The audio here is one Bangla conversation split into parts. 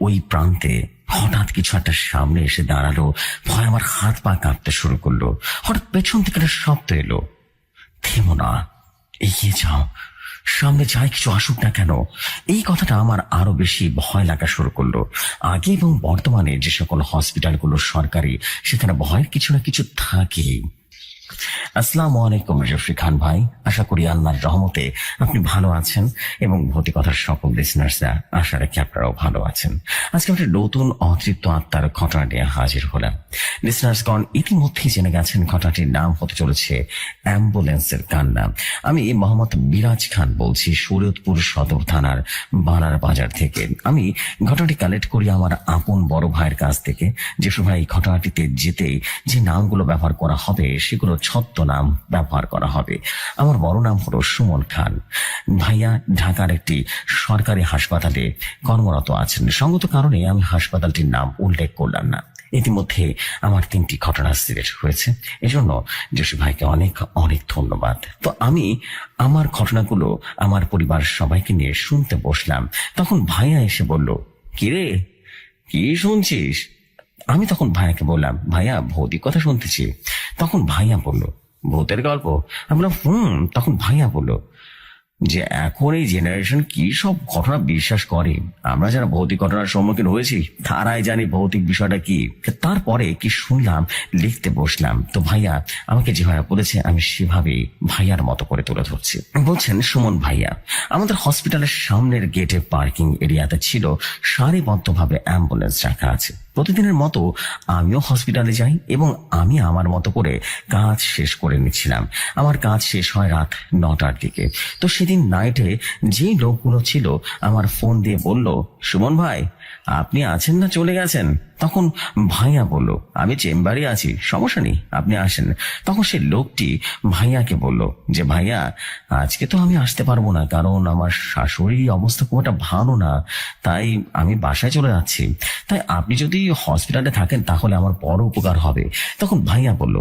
ওই প্রান্তে হঠাৎ কিছু একটা সামনে এসে দাঁড়ালো। ভয় আমার হাত পা কাঁপতে শুরু করলো। হঠাৎ পেছন থেকে একটা শব্দ এলো, থেমো না, এগিয়ে যাও, সামনে যাই কিছু আসুক না কেন। এই কথাটা আমার আরো বেশি ভয় লাগা শুরু করলো। আগে এবং বর্তমানে যে সকল হসপিটালগুলো সরকারি, সেখানে ভয়ের কিছু না কিছু থাকেই। আসসালামু আলাইকুম জফরি খান ভাই, আশা করি আল্লাহর রহমতে আপনি ভালো আছেন এবং ভৌতিকতার সকল লিসনার্সরা আশা রাখি আপনারাও ভালো আছেন। আজকে একটা নতুন অতৃপ্ত আত্মার ঘটনা নিয়ে হাজির হলাম। লিসনার্সগণ ইতিমধ্যেই জেনে গেছেন ঘটনাটির নাম হতে চলেছে অ্যাম্বুলেন্সের কান্না। আমি মোহাম্মদ বিরাজ খান বলছি, শরীয়তপুর সদর থানার বানার বাজার থেকে। আমি ঘটনাটি কালেক্ট করি আমার আপন বড় ভাইয়ের কাছ থেকে। যে সময় এই ঘটনাটিতে যেতেই যে নামগুলো ব্যবহার করা হবে সেগুলো ছদ্মনাম ব্যবহার করা হবে। আমার বড় নাম হলো সুমন খান। ভাইয়া ঢাকার একটি সরকারি হাসপাতালে কর্মরত আছেন। সঙ্গত কারণে আমি হাসপাতালটির নাম উল্লেখ করলাম না। ইতিমধ্যে আমার 3টি ঘটনা সিলেক্ট হয়েছে, এজন্য জসু ভাইকে অনেক অনেক ধন্যবাদ। তো আমি আমার ঘটনাগুলো আমার পরিবার সবাইকে নিয়ে শুনতে বসলাম। তখন ভাইয়া এসে বলল, কিরে কি শুনছিস? আমি তখন ভাইয়াকে বললাম, ভাইয়া ভৌতিক কথা শুনতেছি। তখন ভাইয়া বলল, ভূতের গল্প? আমি বললাম তখন ভাইয়া বলল যে এখন এই জেনারেশন কি সব ঘটনা বিশ্বাস করে। আমরা যারা ভৌতিক ঘটনার সম্মুখীন হয়েছি তারাই জানি ভৌতিক বিষয়টা কি। তারপরে কি শুনলাম, লিখতে বসলাম। তো ভাইয়া আমাকে যেভাবে বলেছে আমি সেভাবেই ভাইয়ার মতো করে তুলে ধরছি। বলছেন, সুমন ভাইয়া, আমাদের হসপিটালের সামনের গেটে পার্কিং এরিয়াতে ছিল সারিবদ্ধভাবে অ্যাম্বুলেন্স রাখা আছে। প্রতিদিনের মতো আমিও হসপিটালে যাই এবং আমি আমার মতো করে কাজ শেষ করে নিচ্ছিলাম। আমার কাজ শেষ হয় রাত 9টার দিকে। তো সেদিন নাইটে যে লোকগুলো ছিল আমার ফোন দিয়ে বলল, সুমন ভাই আপনি আছেন না চলে গেছেন? তখন ভাইয়া বলল, আমি চেম্বারে আছি, সমস্যা নেই, আপনি আসেন। তখন সে লোকটি ভাইয়াকে বলল যে ভাইয়া আজকে তো আমি আসতে পারবো না, কারণ আমার শাশুড়ির অবস্থা খুব একটা ভালো না, তাই আমি বাসায় চলে যাচ্ছি। তাই আপনি যদি হসপিটালে থাকেন তাহলে আমার বড় উপকার হবে। তখন ভাইয়া বলল,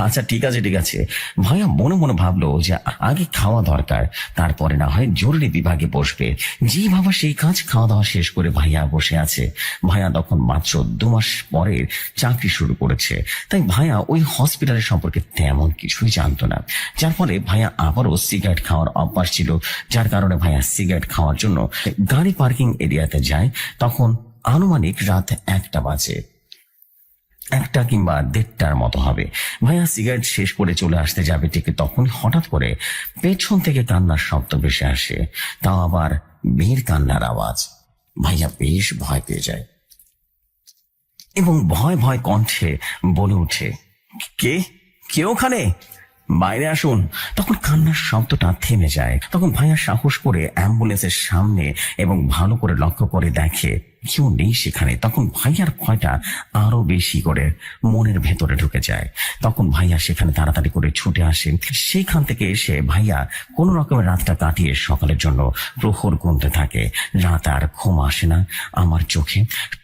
আচ্ছা ঠিক আছে ঠিক আছে। ভাইয়া মনে মনে ভাবলো যে আগে খাওয়া দরকার, তারপরে না হয় জরুরি বিভাগে বসবে। যেই ভাবা সেই কাজ, খাওয়া দাওয়া শেষ করে ভাইয়া বসে আছে। ভাইয়া তখন মাত্র 2 মাস পরে চাকরি শুরু করেছে, তাই ভাইয়া ওই হসপিটালের সম্পর্কে তেমন কিছুই জানতো না। যার ফলে ভাইয়া আবারও সিগারেট খাওয়ার অভ্যাস ছিল, যার কারণে ভাইয়া সিগারেট খাওয়ার জন্য গাড়ি পার্কিং এরিয়াতে যায়। তখন আনুমানিক রাত 1টা বাজে, 1টা কিংবা 1:30টার মতো হবে। ভাইয়া সিগারেট শেষ করে চলে আসতে যাবে, ঠিক তখন হঠাৎ করে পেছন থেকে কান্নার শব্দ ভেসে আসে, তাও আবার মেয়ের কান্নার আওয়াজ। ভাইয়া বেশ ভয় পেয়ে যায় এবং ভয় ভয় কণ্ঠে বলে উঠে, কে কে ওখানে? বাইরে আসুন। তখন কান্নার শব্দটা থেমে যায়। তখন ভাইয়া সাহস করে অ্যাম্বুলেন্সের সামনে এবং ভালো করে লক্ষ্য করে দেখে কেউ নেই সেখানে। তখন ভাইয়ার ভয়টা আরো বেশি করে মনের ভেতরে ঢুকে যায়। তখন ভাইয়া সেখানে তাড়াতাড়ি করে ছুটে আসে। সেখান থেকে এসে ভাইয়া কোন রকমের রাতটা কাটিয়ে সকালের জন্য প্রহর গুনতে থাকে। রাত আর ঘুম আসে না আমার চোখে।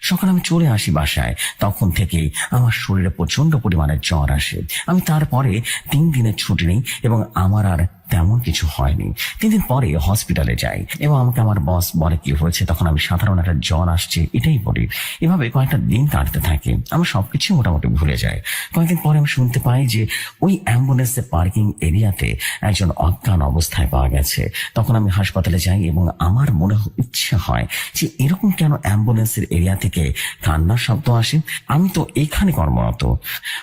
সকালে আমি চলে আসি বাসায়। তখন থেকেই আমার শরীরে প্রচন্ড পরিমাণে জ্বর আসে। আমি তারপরে 3 দিনের ছুটি নেই এবং আমার আর তেমন কিছু হয়নি। 3 দিন পরে হসপিটালে যাই এবং আমাকে আমার বস বলে কি হয়েছে। তখন আমি সাধারণ একটা জ্বর আসছে এটাই বলি। এভাবে কয়েকটা দিন কাটতে থাকে, আমার সবকিছু মোটামুটি ভুলে যায়। কয়েকদিন পরে আমি শুনতে পাই যে ওই অ্যাম্বুলেন্সের পার্কিং এরিয়াতে একজন অজ্ঞান অবস্থায় পাওয়া গেছে। তখন আমি হাসপাতালে যাই এবং আমার মনে ইচ্ছে হয় যে এরকম কেন অ্যাম্বুলেন্সের এরিয়া থেকে কান্নার শব্দ আসে। আমি তো এখানে কর্মরত।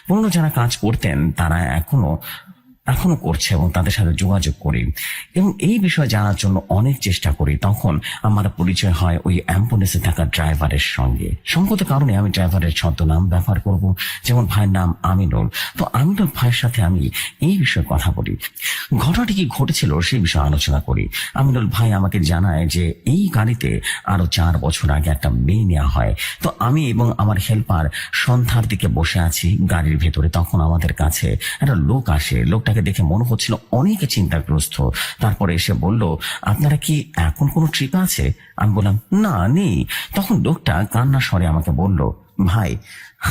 পুরনো যারা কাজ করতেন তারা এখনো করছে এবং তাদের সাথে যোগাযোগ করি এবং এই বিষয়ে জানার জন্য অনেক চেষ্টা করি। তখন আমার পরিচয় হয় ওই অ্যাম্বুলেন্সে থাকা ড্রাইভারের সঙ্গে। সঙ্গত কারণে আমি ড্রাইভারের ছদ্মনাম ব্যবহার করব, যেমন ভাইয়ের নাম আমিনুল। তো আমিনুল ভাইয়ের সাথে আমি এই বিষয়ে কথা বলি, ঘটনাটি কি ঘটেছিল সেই বিষয়ে আলোচনা করি। আমিনুল ভাই আমাকে জানায় যে এই গাড়িতে আরো 4 বছর আগে একটা মেয়ে নেওয়া হয়। তো আমি এবং আমার হেল্পার সন্ধ্যার দিকে বসে আছি গাড়ির ভেতরে। তখন আমাদের কাছে একটা লোক আসে। লোকটা লোকটাকে দেখে মনে হচ্ছিল অনেক চিন্তাগ্রস্ত। তারপরে এসে বলল, আপনারা কি এখন কোনো ট্রিপ আছে? আমি বললাম, না নেই। তখন লোকটা কান্না স্বরে আমাকে বলল, ভাই,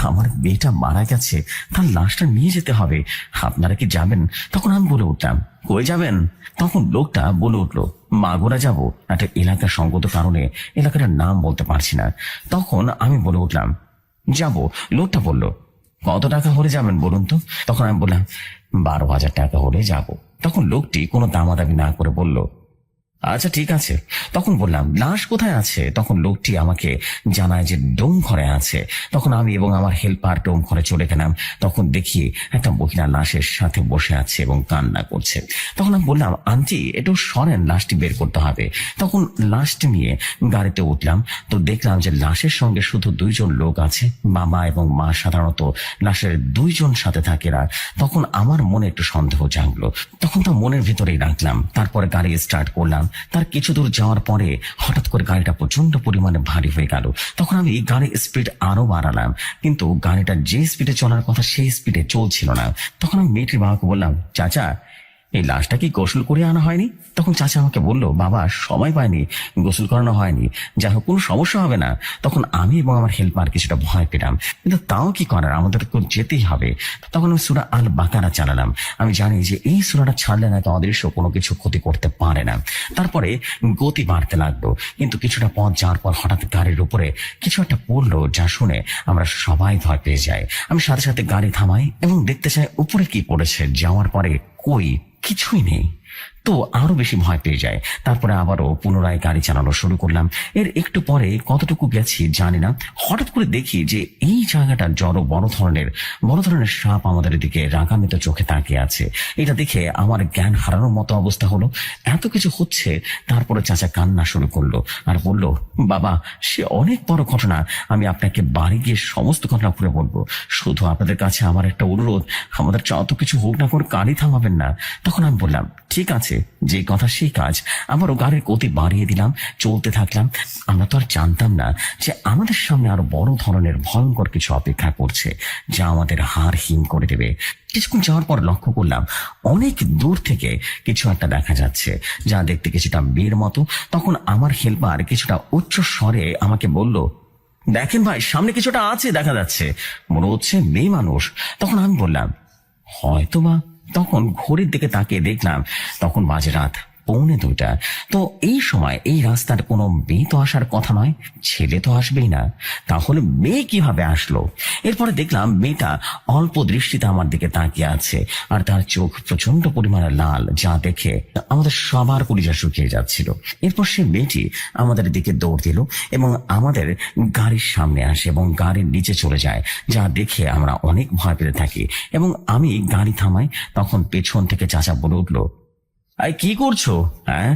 আমার মেয়েটা মারা গেছে, তার লাশটা নিয়ে যেতে হবে, আপনারা কি যাবেন? তখন আমি বলে উঠলাম, কই যাবেন? তখন লোকটা বলে উঠল, মাগুরা যাব, একটা এলাকার সঙ্গত কারণে এলাকাটার নাম বলতে পারছি না। তখন আমি বলে উঠলাম, যাব। লোকটা বলল, কত টাকা হলে যাবেন বলুন তো? তখন আমি বললাম, 12,000 টাকা হলে যাব। তখন লোকটি কোনো দামাদামি না করে বলল, আচ্ছা ঠিক আছে। তখন বললাম, লাশ কোথায় আছে? তখন লোকটি আমাকে জানায় যে ডোম ঘরে আছে। তখন আমি এবং আমার হেল্পার ডোম ঘরে চলে গেলাম। তখন দেখি একটা মহিলা লাশের সাথে বসে আছে এবং কান্না করছে। তখন আমি বললাম, আন্টি একটু সরেন, লাশটি বের করতে হবে। তখন লাশটি নিয়ে গাড়িতে উঠলাম। তো দেখলাম যে লাশের সঙ্গে শুধু 2 জন লোক আছে, মামা এবং মা। সাধারণত লাশের 2 জন সাথে থাকে না। তখন আমার মনে একটু সন্দেহ জাগলো। তখন তো মনের ভিতরেই রাখলাম। তারপরে গাড়ি স্টার্ট করলাম। তার কিছু দূর যাওয়ার পরে হঠাৎ করে গাড়িটা প্রচন্ড পরিমাণে ভারী হয়ে গেল। তখন আমি গাড়ির স্পিড আরো বাড়ালাম, কিন্তু গাড়িটা যে স্পিডে চলার কথা সেই স্পিডে চলছিল না। তখন আমি মেয়েটির বাবাকে বললাম, চাচা, এই লাশটা কি গোসল করে আনা হয়নি? তখন চাচা আমাকে বলল, বাবা, সময় পায়নি, গোসল করানো হয়নি, যাই হোক কোনো সমস্যা হবে না। তখন আমি এবং আমার হেল্পার কিছুটা ভয় পেলাম, কিন্তু তাও কি করার, আমাদেরকে যেতেই হবে। তখন আমি সূরা আল বাকারা চালালাম। আমি জানি যে এই সূরাটা ছাড়লে না তো অদৃশ্য কোনো কিছু ক্ষতি করতে পারে না। তারপরে গতি বাড়তে লাগলো, কিন্তু কিছুটা পথ যাওয়ার পর হঠাৎ গাড়ির উপরে কিছু একটা পড়লো, যা শুনে আমরা সবাই ভয় পেয়ে যাই। আমি সাথে সাথে গাড়ি থামাই এবং দেখতে চাই উপরে কি পড়েছে। যাওয়ার পরে কই, কিছুই নেই। তো আরো বেশি ভয় পেয়ে যায়। তারপরে আবারও পুনরায় গাড়ি চালানো শুরু করলাম। এর একটু পরে কতটুকু গেছি জানি না, হঠাৎ করে দেখি যে এই জায়গাটা বড় ধরনের সাপ আমাদের দিকে রাগান্বিত চোখে তাকিয়ে আছে। এটা দেখে আমার জ্ঞান হারানোর মতো অবস্থা হলো। এত কিছু হচ্ছে, তারপরে চাচা কান্না শুরু করলো আর বলল, বাবা, সে অনেক বড় ঘটনা, আমি আপনাকে বাড়ি গিয়ে সমস্ত ঘটনা খুলে বলবো। শুধু আপনাদের কাছে আমার একটা অনুরোধ, আমাদের যত কিছু হোক না করে গাড়ি থামাবেন না। তখন আমি বললাম, ঠিক আছে, যে কথা সেই কাজ। আবারও গাড়ির গতি বাড়িয়ে দিলাম, চলতে থাকলাম। আমরা তো আর জানতাম না যে আমাদের সামনে আরো বড় ধরনের ভয়ঙ্কর কিছু অপেক্ষা করছে, যা আমাদের হাড় হিম করে দেবে। কিছুক্ষণ যাওয়ার পর লক্ষ্য করলাম অনেক দূর থেকে কিছু একটা দেখা যাচ্ছে, যা দেখতে কিছুটা মেয়ের মতো। তখন আমার হেল্পার কিছুটা উচ্চ স্বরে আমাকে বলল, দেখেন ভাই, সামনে কিছুটা আছে, দেখা যাচ্ছে, মনে হচ্ছে মেয়ে মানুষ। তখন আমি বললাম, হয়তোবা। তখন ঘড়ির দিকে তাকিয়ে দেখলাম তখন বাজে রাত 1:45। তো এই সময় এই রাস্তার কোনো মেয়ে তো আসার কথা নয়, ছেলে তো আসবেই না, তাহলে মেয়ে কিভাবে আসলো? এরপরে দেখলাম মেয়েটা অল্প দৃষ্টিতে আমার দিকে তাকিয়ে আছে, আর তার চোখ প্রচন্ড পরিমাণে লাল, যা দেখে আমাদের সবার কলিজা শুকিয়ে যাচ্ছিল। এরপর সে মেয়েটি আমাদের দিকে দৌড় দিল এবং আমাদের গাড়ির সামনে আসে এবং গাড়ির নিচে চলে যায়, যা দেখে আমরা অনেক ভয় পেতে থাকি এবং আমি গাড়ি থামাই। তখন পেছন থেকে চাচা বলে উঠলো, কি করছো? হ্যাঁ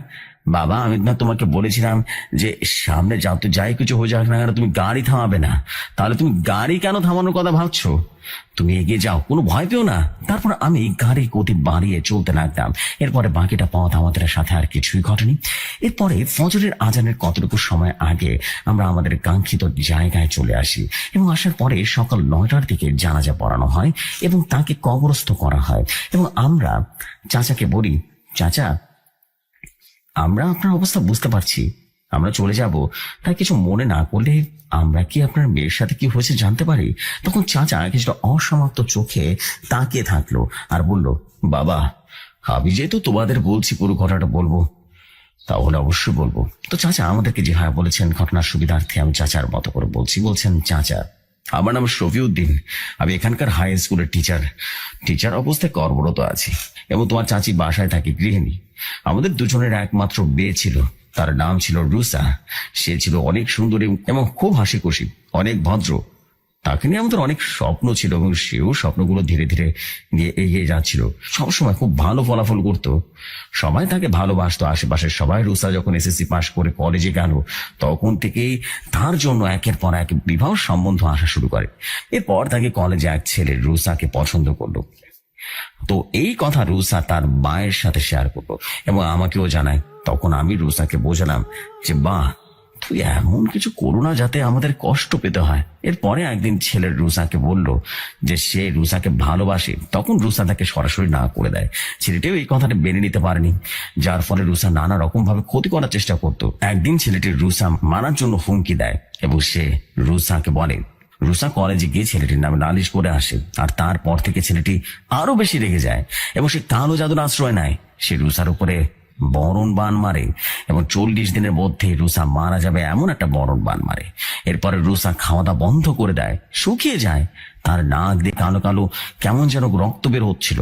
বাবা, আমি না তোমাকে বলেছিলাম যে সামনে যাও, তো যাই কিছু হয়ে যাক না কেন তুমি গাড়ি থামাবে না। তাহলে তুমি গাড়ি কেন থামানোর কথা ভাবছো? তুমি এগিয়ে যাও, কোনো ভয় পেও না। তারপর আমি গাড়ির গতি বাড়িয়ে চলতে লাগলাম। এরপরে বাকিটা পথ আমাদের সাথে আর কিছুই ঘটেনি। এরপরে ফজরের আজানের কতটুকু সময় আগে আমরা আমাদের কাঙ্ক্ষিত জায়গায় চলে আসি এবং আসার পরে সকাল 9টার দিকে জানাজা পড়ানো হয় এবং তাকে কবরস্থ করা হয়। এবং আমরা চাচাকে বলি, চাচা, আমরা আপনার অবস্থা বুঝতে পারছি, আমরা চলে যাব, তাই কিছু মনে না করলে আমরা কি আপনার মেয়ের সাথে কি হয়েছে জানতে পারি? তখন চাচা কিছুটা অসমাপ্ত চোখে তাকিয়ে থাকলো আর বলল, বাবা, আমি যেহেতু তোমাদের বলছি পুরো ঘটনাটা বলবো, তাহলে অবশ্যই বলবো। তো চাচা আমাদেরকে যেভাবে বলেছেন ঘটনার সুবিধার্থে আমি চাচার মতো করে বলছি। বলছেন, চাচা, আমার নাম শফিউদ্দিন, আমি এখানকার হাই স্কুলের টিচার অবস্থায় কর্মরত আছি এবং তোমার চাচি বাসায় থাকি, গৃহিণী। আমাদের দুজনের একমাত্র মেয়ে ছিল, তার নাম ছিল রুসা। সে ছিল অনেক সুন্দরী এবং খুব হাসি খুশি, অনেক ভদ্র। তাকে নিয়ে আমাদের অনেক স্বপ্ন ছিল এবং সেও স্বপ্নগুলো ধীরে ধীরে নিয়ে এগিয়ে যাচ্ছিল। সবসময় খুব ভালো ফলাফল করত, সবাই তাকে ভালোবাসতো। আশেপাশের সবাই। রুসা যখন এসএসসি পাশ করে কলেজে গেল, তখন থেকেই তার জন্য একের পর এক বিবাহ সম্বন্ধ আসা শুরু করে। এরপর তাকে কলেজে এক ছেলে রুসাকে পছন্দ করলো। তো এই কথা রুসা তার মায়ের সাথে শেয়ার করলো এবং আমাকেও জানায়। তখন আমি রুসাকে বোঝালাম যে, বাহ, তুই এমন কিছু করো না যাতে আমাদের কষ্ট পেতে হয়। এরপরে একদিন ছেলের রুসাকে বলল যে সে রুসাকে ভালোবাসে, তখন রুসা তাকে সরাসরি না করে দেয়। ছেলেটিও এই কথাটা মেনে নিতে পারেনি, যার ফলে রুসা নানা রকম ভাবে ক্ষতি করার চেষ্টা করত। একদিন ছেলেটির রুসা মারার জন্য হুমকি দেয় এবং সে রুসাকে বলে। রুসা কলেজে গিয়ে ছেলেটির নামে নালিশ করে আসে, আর তারপর থেকে ছেলেটি আরো বেশি রেগে যায় এবং সে কালো জাদুর আশ্রয় নেয়। সে রুসার উপরে বরণ বান মারে এবং 40 দিনের মধ্যে রুসা মারা যাবে এমন একটা বরণ বান মারে। এরপরে রুসা খাওয়া দাওয়া বন্ধ করে দেয়, শুকিয়ে যায়, তার নাক দিয়ে কালো কালো কেমন যেন রক্ত বের হচ্ছিল।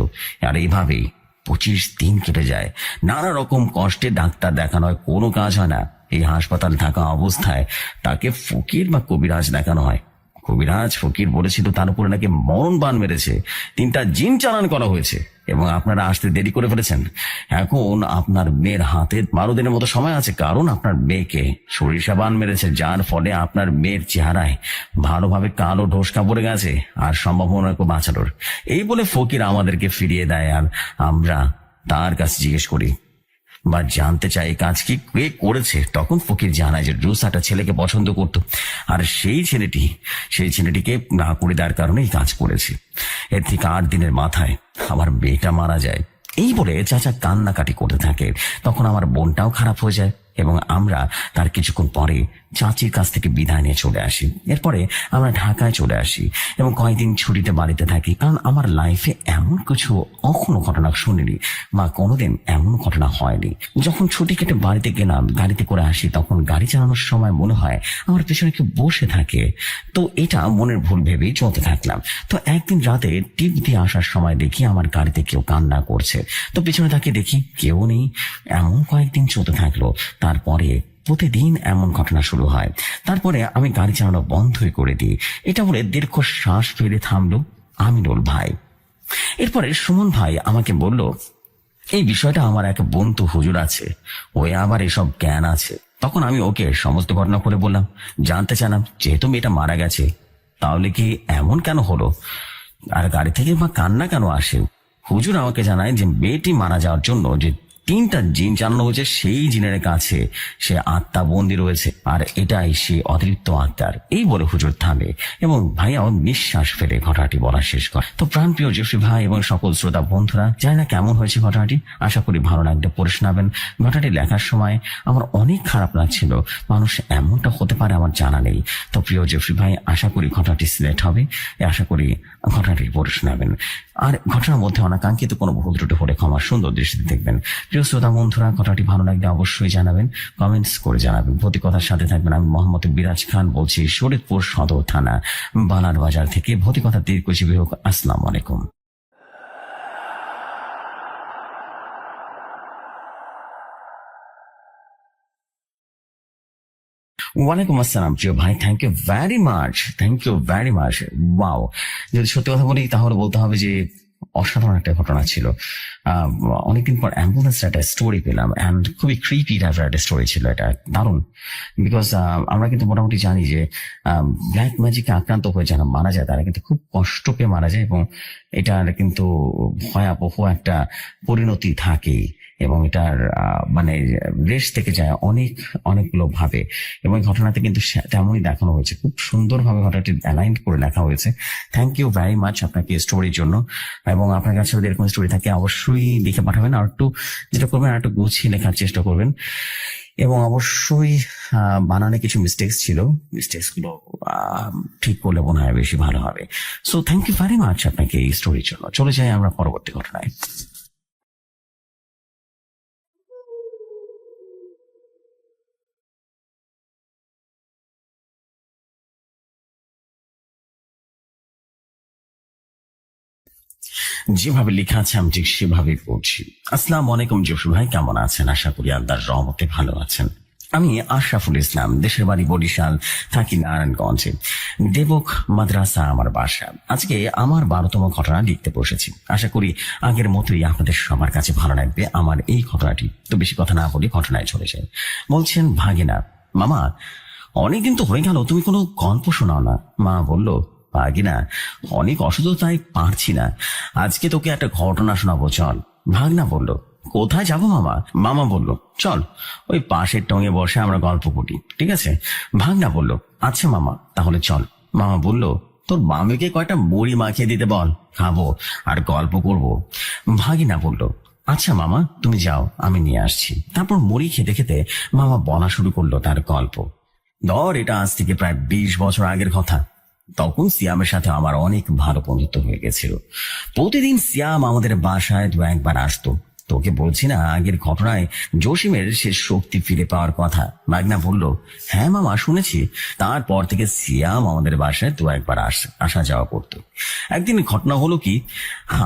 আর এইভাবেই 25 দিন কেটে যায়। নানা রকম কষ্টে ডাক্তার দেখানো হয়, কোনো কাজ হয় না। এই হাসপাতালে থাকা অবস্থায় তাকে ফকির বা কবিরাজ দেখানো হয়। কবিরাজ ফকির বলেছিল তার উপরে নাকি মরণ বান মেরেছে, 3টা জিন চালান করা হয়েছে এবং আপনারা আসতে দেরি করে ফেলেছেন। এখন আপনার মেয়ের হাতে 12 দিনের মতো সময় আছে, কারণ আপনার মেয়েকে সরিষা বান মেরেছে, যার ফলে আপনার মেয়ের চেহারায় ভালোভাবে কালো ঢোসকা পড়ে গেছে আর সম্ভাবনা বাঁচানোর। এই বলে ফকির আমাদেরকে ফিরিয়ে দেয়, আর আমরা তার কাছে জিজ্ঞেস করি বা জানতে চাই এই কাজ কি কে করেছে। তখন ফকির জানায় যে রুসাটা ছেলেকে পছন্দ করত, আর সেই ছেলেটিকে না করে দেওয়ার কারণে এই কাজ করেছে। এর থেকে 8 দিনের মাথায় আমার মেয়েটা মারা যায়। এই বলে চাচা কান্নাকাটি করতে থাকে। তখন আমার বোনটাও খারাপ হয়ে যায় এবং আমরা তার কিছুক্ষণ পরে চাচির কাছ থেকে বিদায় নিয়ে চলে আসি। এরপরে আমরা ঢাকায় চলে আসি এবং কয়েকদিন ছুটিতে বাড়িতে থাকি, কারণ আমার লাইফে এমন কিছু কখনো ঘটনা শুনিনি বা কোনোদিন এমন ঘটনা হয়নি। যখন ছুটি কেটে বাড়িতে গেলাম, গাড়িতে করে আসি, তখন গাড়ি চালানোর সময় মনে হয় আমার পেছনে কেউ বসে থাকে। তো এটা মনের ভুল ভেবেই চলতে থাকলাম। তো একদিন রাতে টিপ দিয়ে আসার সময় দেখি আমার গাড়িতে কেউ কান্না করছে। তো পেছনে তাকে দেখি কেউ নেই। এমন কয়েকদিন চলতে থাকলো। তারপরে প্রতিদিন এমন ঘটনা শুরু হয়। তারপরে আমি গাড়ি চালানো বন্ধই করে দিই। এটা বলে দীর্ঘ শ্বাস ফেলে থামলো আমিনুল ভাই। এরপরে সুমন ভাই আমাকে বলল, এই বিষয়টা আমার এক বন্ধু হুজুর আছে, ওই আবার এসব জ্ঞান আছে। তখন আমি ওকে সমস্ত ঘটনা করে বললাম, জানতে চাইলাম যেহেতু মেয়েটা মারা গেছে তাহলে কি এমন কেন হলো, আর গাড়ি থেকে বা কান্না কেন আসে। হুজুর আমাকে জানায় যে মেয়েটি মারা যাওয়ার জন্য যে 3টা জিন জানানো হয়েছে, সেই জিনের কাছে সে আত্মা বন্দী রয়েছে, আর এটাই সে অতিরিক্ত আত্মার। এই বলে হুজুর থামে এবং ভাইয়াও নিঃশ্বাস ফেলে ঘটনাটি বলা শেষ করে। তো প্রাণপ্রিয় জসি ভাই এবং সকল শ্রোতা বন্ধুরা, জানি না কেমন হয়েছে ঘটনাটি, আশা করি ভালো লাগবে, পড়ে শোনাবেন। ঘটনাটি লেখার সময় আমার অনেক খারাপ লাগছিল, মানুষ এমনটা হতে পারে আমার জানা নেই। তো প্রিয় জসি ভাই, আশা করি ঘটনাটি সিলেক্ট হবে, আশা করি ঘটনাটি পড়ে শোনাবেন। আর ঘটনার মধ্যে অনাকাঙ্ক্ষিত কোনো ভুল ত্রুটি হলে ক্ষমার সুন্দর দৃষ্টিতে দেখবেন। প্রিয় শ্রোতা বন্ধুরা, ঘটনাটি ভালো লাগলে অবশ্যই জানাবেন, কমেন্টস করে জানাবেন। ভৌতিকতার সাথে থাকবেন। আমি মোহাম্মদ বিরাজ খান বলছি, শরীয়তপুর সদর থানা বালার বাজার থেকে। ভৌতিকতা দীর্ঘজীবী হোক। আসসালামু আলাইকুম। ওয়ালাইকুম আসসালাম প্রিয় ভাই, thank you very much, thank you very much. Wow, যদি সত্যি কথা বলি তাহলে বলতে হবে যে অসাধারণ একটা ঘটনা ছিল। অনেকদিন পর অ্যাম্বুলেন্সের একটা স্টোরি পেলাম, অ্যান্ড খুবই ক্রিপি টাইপের একটা স্টোরি ছিল। এটা দারুণ, বিকজ আমরা কিন্তু মোটামুটি জানি যে ব্ল্যাক ম্যাজিকে আক্রান্ত হয়ে যারা মারা যায় তারা কিন্তু খুব কষ্ট পেয়ে মারা যায়, এবং এটার কিন্তু ভয়াবহ একটা পরিণতি থাকে, এবং এটার মানে রেশ থেকে যায় অনেকগুলো ভাবে। এবং ঘটনাতে কিন্তু তেমনই দেখানো হয়েছে, খুব সুন্দরভাবে ঘটনাটি অ্যালাইন করে লেখা হয়েছে। থ্যাংক ইউ ভেরি মাচ আপনাকে স্টোরির জন্য। এবং আপনার কাছে যদি এরকম স্টোরি থাকে অবশ্যই লিখে পাঠাবেন, আর একটু যেটা করবেন আর একটু গুছিয়ে লেখার চেষ্টা করবেন। এবং অবশ্যই বানানে কিছু মিস্টেক্স ছিল, মিস্টেক্স গুলো ঠিক করলে মনে হয় বেশি ভালো হবে। So thank you very much আপনাকে এই স্টোরির জন্য। চলে যাই আমরা পরবর্তী ঘটনায়। যেভাবে লেখা আছে আমি ঠিক সেভাবেই পড়ছি। আসসালামু আলাইকুম জসু ভাই, কেমন আছেন? আশা করি আল্লাহর রহমতে ভালো আছেন। আমি আশরাফুল ইসলাম, দেশের বাড়ি বরিশাল, থাকি নারায়ণগঞ্জে। দেবক মাদ্রাসা আমার বাসা। আজকে আমার 12তম ঘটনা লিখতে বসেছি। আশা করি আগের মতোই আপনাদের সবার কাছে ভালো লাগবে আমার এই ঘটনাটি। তো বেশি কথা না বলে ঘটনায় চলে যায়। বলছেন, ভাগিনা, মামা অনেকদিন তো হয়ে গেল তুমি কোনো গল্প শোনাও না। মা বলল, ভাগিনা অনেক অসুস্থ তাই পারছি না, আজকে তোকে একটা ঘটনা শোনাবো, চল। ভাগনা বলল, কোথায় যাবো মামা? মামা বলল, চল ওই পাশের টঙে বসে আমরা গল্প করি, ঠিক আছে? ভাগনা বলল, আচ্ছা মামা তাহলে চল। মামা বলল, তোর মামিকে কয়টা মুড়ি মাখিয়ে দিতে বল, খাবো আর গল্প করব। ভাগিনা বলল, আচ্ছা মামা তুমি যাও, আমি নিয়ে আসছি। তারপর মুড়ি খেতে খেতে মামা বলা শুরু করলো তার গল্প। ধর, এটা আজ থেকে প্রায় 20 বছর আগের কথা। তখন সিয়ামের সাথে আমার অনেক ভালো বন্ধুত্ব হয়ে গেছিল। প্রতিদিন সিয়াম আমাদের বাসায় 2-1 বার আসতো। তোকে বলছি না, আগের ঘটনায় জসিমের সে শক্তি ফিরে পাওয়ার কথা। মাগনা বলল, হ্যাঁ মামা শুনেছি। তারপর থেকে সিয়াম আমাদের বাসায় 2-1 বার আসা যাওয়া করতো। একদিন ঘটনা হলো কি,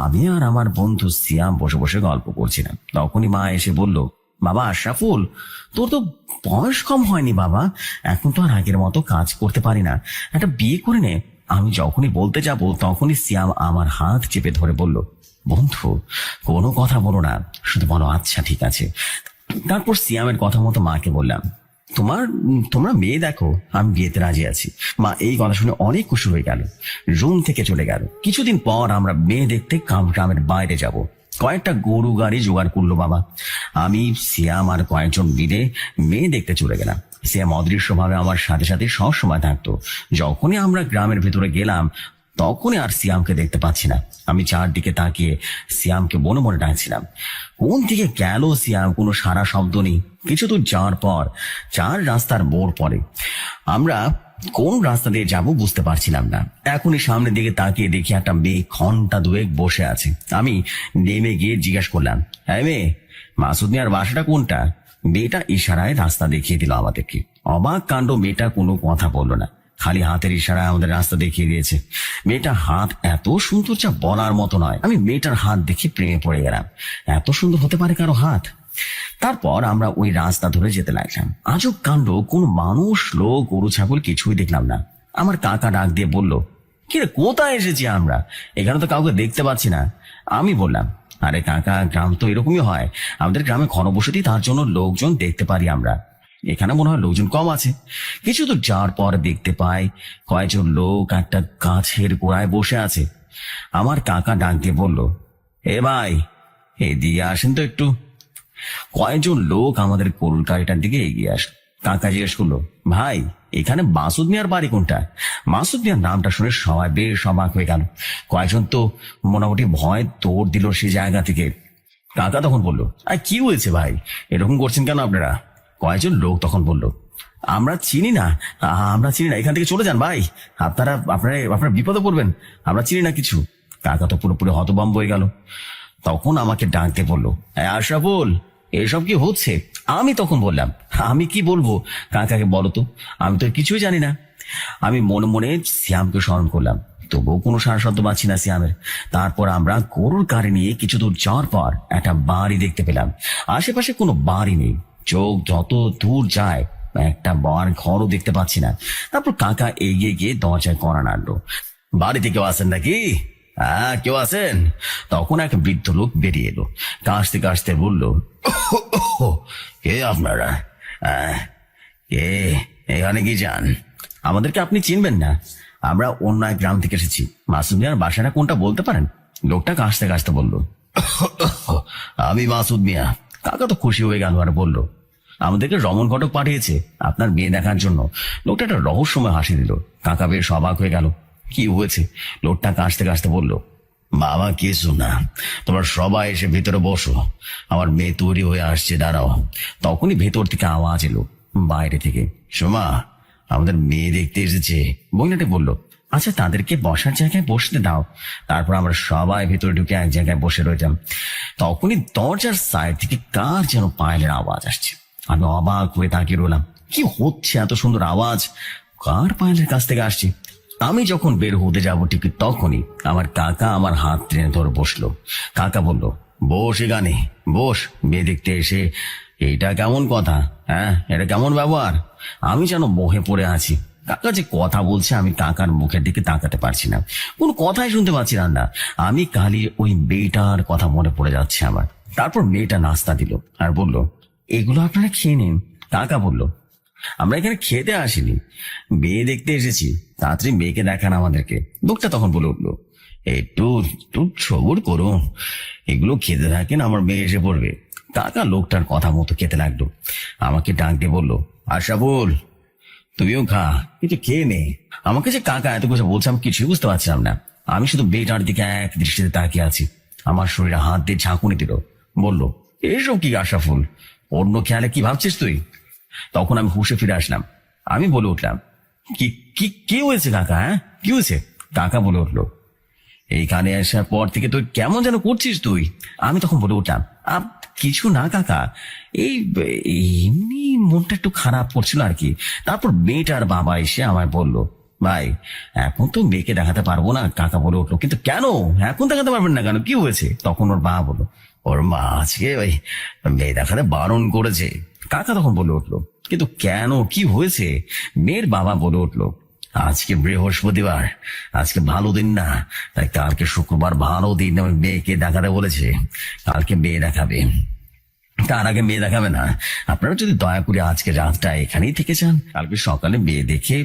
আমি আর আমার বন্ধু সিয়াম বসে বসে গল্প করছিলাম। তখনই মা এসে বলল, বাবা আশরাফুল, তোর তো বয়স কম হয়নি বাবা, এখন তো আর আগের মতো কাজ করতে পারি না, একটা বিয়ে করে নে। আমি যখনই বলতে যাব তখনই সিয়াম আমার হাত চেপে ধরে বলল, বন্ধু কোনো কথা বলো না, শুধু বলো আচ্ছা ঠিক আছে। তারপর সিয়ামের কথা মতো মাকে বললাম, তোমরা মেয়ে দেখো, আমি বিয়েতে রাজি আছি। মা এই কথা শুনে অনেক খুশি হয়ে গেল, রুম থেকে চলে গেল। কিছুদিন পর আমরা মেয়ে দেখতে গ্রামের বাইরে যাব। কয়েকটা গরু গাড়ি জোগাড় করলো বাবা। আমি সিয়াম আর কয়েকজন মিলে মেয়ে দেখতে চলে গেলাম। সিয়াম অদৃশ্যভাবে আমার সাথে সাথে সব সময় থাকতো। যখনই আমরা গ্রামের ভেতরে গেলাম তখনই আর সিয়ামকে দেখতে পাচ্ছি না। আমি চারদিকে তাকিয়ে সিয়ামকে মনে মনে ডাকছিলাম। কোন দিকে গেল সিয়াম, কোনো সারা শব্দ নেই। কিছু দূর যাওয়ার পর 4 রাস্তার মোড় পড়ে। আমরা কোন রাস্তা দিয়ে যাব বুঝতে পারছিলাম না। এখনই সামনের দিকে তাকিয়ে দেখি একটা মেয়ে ঘন্টা 2 বসে আছে। আমি নেমে গিয়ে জিজ্ঞেস করলাম, হ্যাঁ মেয়ে, মাসুদ মিয়ার বাসাটা কোনটা? মেয়েটা ইশারায় রাস্তা দেখিয়ে দিল আমাদেরকে। অবাক কাণ্ড, মেয়েটা কোনো কথা বললো না, খালি হাতের ইশারায় আমাদের রাস্তা দেখিয়ে দিয়েছে। মেয়েটার হাত এত সুন্দর যা বলার মতো নয়। আমি মেয়েটার হাত দেখে প্রেমে পড়ে গেলাম। এত সুন্দর হতে পারে কারো হাত? তারপর আমরা ওই রাস্তা ধরে যেতে লাগলাম। আজব কাণ্ড, কোন মানুষ, লোক, গরু, ছাগল কিছুই দেখলাম না। আমার কাকা ডাক দিয়ে বলল, কিরে কোথায় এসেছি আমরা? এখানে তো কাউকে দেখতে পাচ্ছি না। আমি বললাম, আরে কাকা, গ্রাম তো এরকমই হয়। আমাদের গ্রামে ঘনবসতি, তার জন্য লোকজন দেখতে পারি আমরা। এখানে মনে হয় লোকজন কম আছে। কিছু তো যাওয়ার পর দেখতে পাই কয়েকজন লোক একটা গাছের গোড়ায় বসে আছে। আমার কাকা ডাক দিয়ে বলল, এ ভাই, এদিকে আসেন তো একটু। কয়েকজন লোক আমাদের গরুর গাড়িটার দিকে এগিয়ে আসলো। কাকা জিজ্ঞেস করলো, ভাই এখানে মাসুদ মিয়ার বাড়ি কোনটা? মাসুদ মিয়ার নামটা শুনে সবাই বেশ অবাক হয়ে গেল। কয়েকজন তো মোটামুটি ভয় দৌড় দিল সেই জায়গা থেকে। কাকা তখন বলল, আর কি হয়েছে ভাই, এরকম করছেন কেন আপনারা? কয়েকজন লোক তখন বলল, আমরা চিনি না, এখান থেকে চলে যান ভাই, আপনারা বিপদে পড়বেন, আমরা চিনি না কিছু। কাকা তো পুরোপুরি হতভম্ব হয়ে গেল। তখন আমাকে ডাকতে বললো, আশরাফুল, এসব কি হচ্ছে? আমি তখন বললাম, আমি কি বলবো কাকাকে, বলো তো, আমি তো কিছুই জানি না। আমি মনে মনে শ্যামকে স্মরণ করলাম, তবুও কোনো সারা শব্দ পাচ্ছি না শ্যামের। তারপর আমরা গরুর গাড়ি নিয়ে কিছু দূর যাওয়ার পর একটা বাড়ি দেখতে পেলাম। আশেপাশে কোনো বাড়ি নেই, চোখ যত দূর যায় একটা বার ঘরও দেখতে পাচ্ছি না। তারপর কাকা এগিয়ে গিয়ে দরজায় কড়া নাড়লো, বাড়িতে কেউ আছেন নাকি? হ্যাঁ, কেউ আছেন? তখন এক বৃদ্ধ লোক বেরিয়ে এলো, কাশতে কাশতে বলল, কে আপনারা? কে, এখানে কি যান? আমাদেরকে আপনি চিনবেন না, আমরা অন্য এক গ্রাম থেকে এসেছি। মাসুদ মিয়ার বাসাটা কোনটা বলতে পারেন? লোকটা কাশতে কাশতে বলল, আমি মাসুদ মিয়া। কাকা তো খুশি হয়ে গেল আর বলল, আমাদেরকে রমন ঘটক পাঠিয়েছে আপনার মেয়ে দেখার জন্য। লোকটা একটা রহস্যময় হাসি দিল। কাকা বেশ অবাক হয়ে গেল, কি হয়েছে? লোকটা কাশতে কাশতে বলল, বাবা কিছু না, তোমরা সবাই এসে ভেতরে বসো, আমার মেয়ে তৈরি হয়ে আসছে, দাঁড়াও। তখনই ভেতর থেকে আওয়াজ এলো বাইরে থেকে, সোমা, আমাদের মেয়ে দেখতে এসেছে। মহিলাটি বলল, আচ্ছা তাদেরকে বসার জায়গায় বসতে দাও। তারপর আমরা সবাই ভেতরে ঢুকে এক জায়গায় বসে রইলাম। তখনই দরজার সাইড থেকে কার যেন পায়েলের আওয়াজ আসছে। আমি অবাক হয়ে তাকিয়ে রইলাম, কি হচ্ছে? এত সুন্দর আওয়াজ কার পায়েলের কাছ থেকে আসছে? আমি যখন বের হতে যাবো ঠিক তখনই আমার কাকা আমার হাত টেনে ধরে বসলো। কাকা বলল, বস এখানে বস, মেয়ে দেখতে এসে এইটা কেমন কথা? হ্যাঁ, এটা কেমন ব্যবহার? আমি যেন মোহে পড়ে আছি। কাকা যে কথা বলছে আমি কাকার মুখের দিকে তাকাতে পারছি না, কোন কথাই শুনতে পাচ্ছি না। আমি খালি ওই মেয়েটার কথা মনে পড়ে যাচ্ছে আমার। তারপর মেয়েটা নাস্তা দিল আর বলল, এগুলো আপনারা খেয়ে নিন। কাকা বলল, আমরা এখানে খেতে আসিনি, মেয়ে দেখতে এসেছি, তাড়াতাড়ি মেয়েকে দেখান আমাদেরকে। লোকটা তখন বলে উঠলো, একটু সবুর করুন, এগুলো খেতে থাকেন, আমার মেয়ে এসে পড়বে। কাকা লোকটার কথা মতো খেতে লাগলো। আমাকে ডাক দিয়ে বললো, আশরাফুল তুমিও খা, কিছু খেয়ে নে। আমাকে যে কাকা এত কিছু বলছে আমি কিছুই বুঝতে পারছিলাম না। আমি শুধু মেয়েটার দিকে এক দৃষ্টিতে তাকিয়ে আছি। আমার শরীরে হাত দিয়ে ঝাঁকুনি দিল, বলল, এসব কি আশরাফুল, অন্য খেয়ালে কি ভাবছিস তুই? তখন আমি হুঁশে ফিরে আসলাম। আমি বলে উঠলাম, কি কি কি হয়েছে কাকা? হ্যাঁ কি হয়েছে? কাকা বলে উঠলো, এইখানে আসার পর থেকে তুই কেমন যেন করছিস তুই। আমি তখন বলে উঠলাম, কিছু না কাকা, এই এমনি মনটা একটু খারাপ করছিল আর কি। তারপর মেয়েটার বাবা এসে আমায় বলল, ভাই এখন তো মেয়েকে দেখাতে পারবো না। কাকা বলে উঠলো, কিন্তু কেন এখন দেখাতে পারবেন না কেন, কি হয়েছে? তখন ওর বাবা বললো, ওর মা আজকে ওই মেয়ে দেখাতে বারণ করেছে। কাকা তখন বলে উঠলো, কিন্তু কেন, কি হয়েছে? মেয়ের বাবা বলে উঠলো, আজকে বৃহস্পতিবার, আজকে ভালো দিন না, তাই কালকে শুক্রবার ভালো দিন, ওই মেয়েকে দেখাতে বলেছে। কালকে মেয়ে দেখাবে, তার আগে মেয়ে দেখাবে না। আপনারা যদি দয়া করে আজকে রাতটা এখানেই থেকে যান, কালকে সকালে মেয়ে দেখে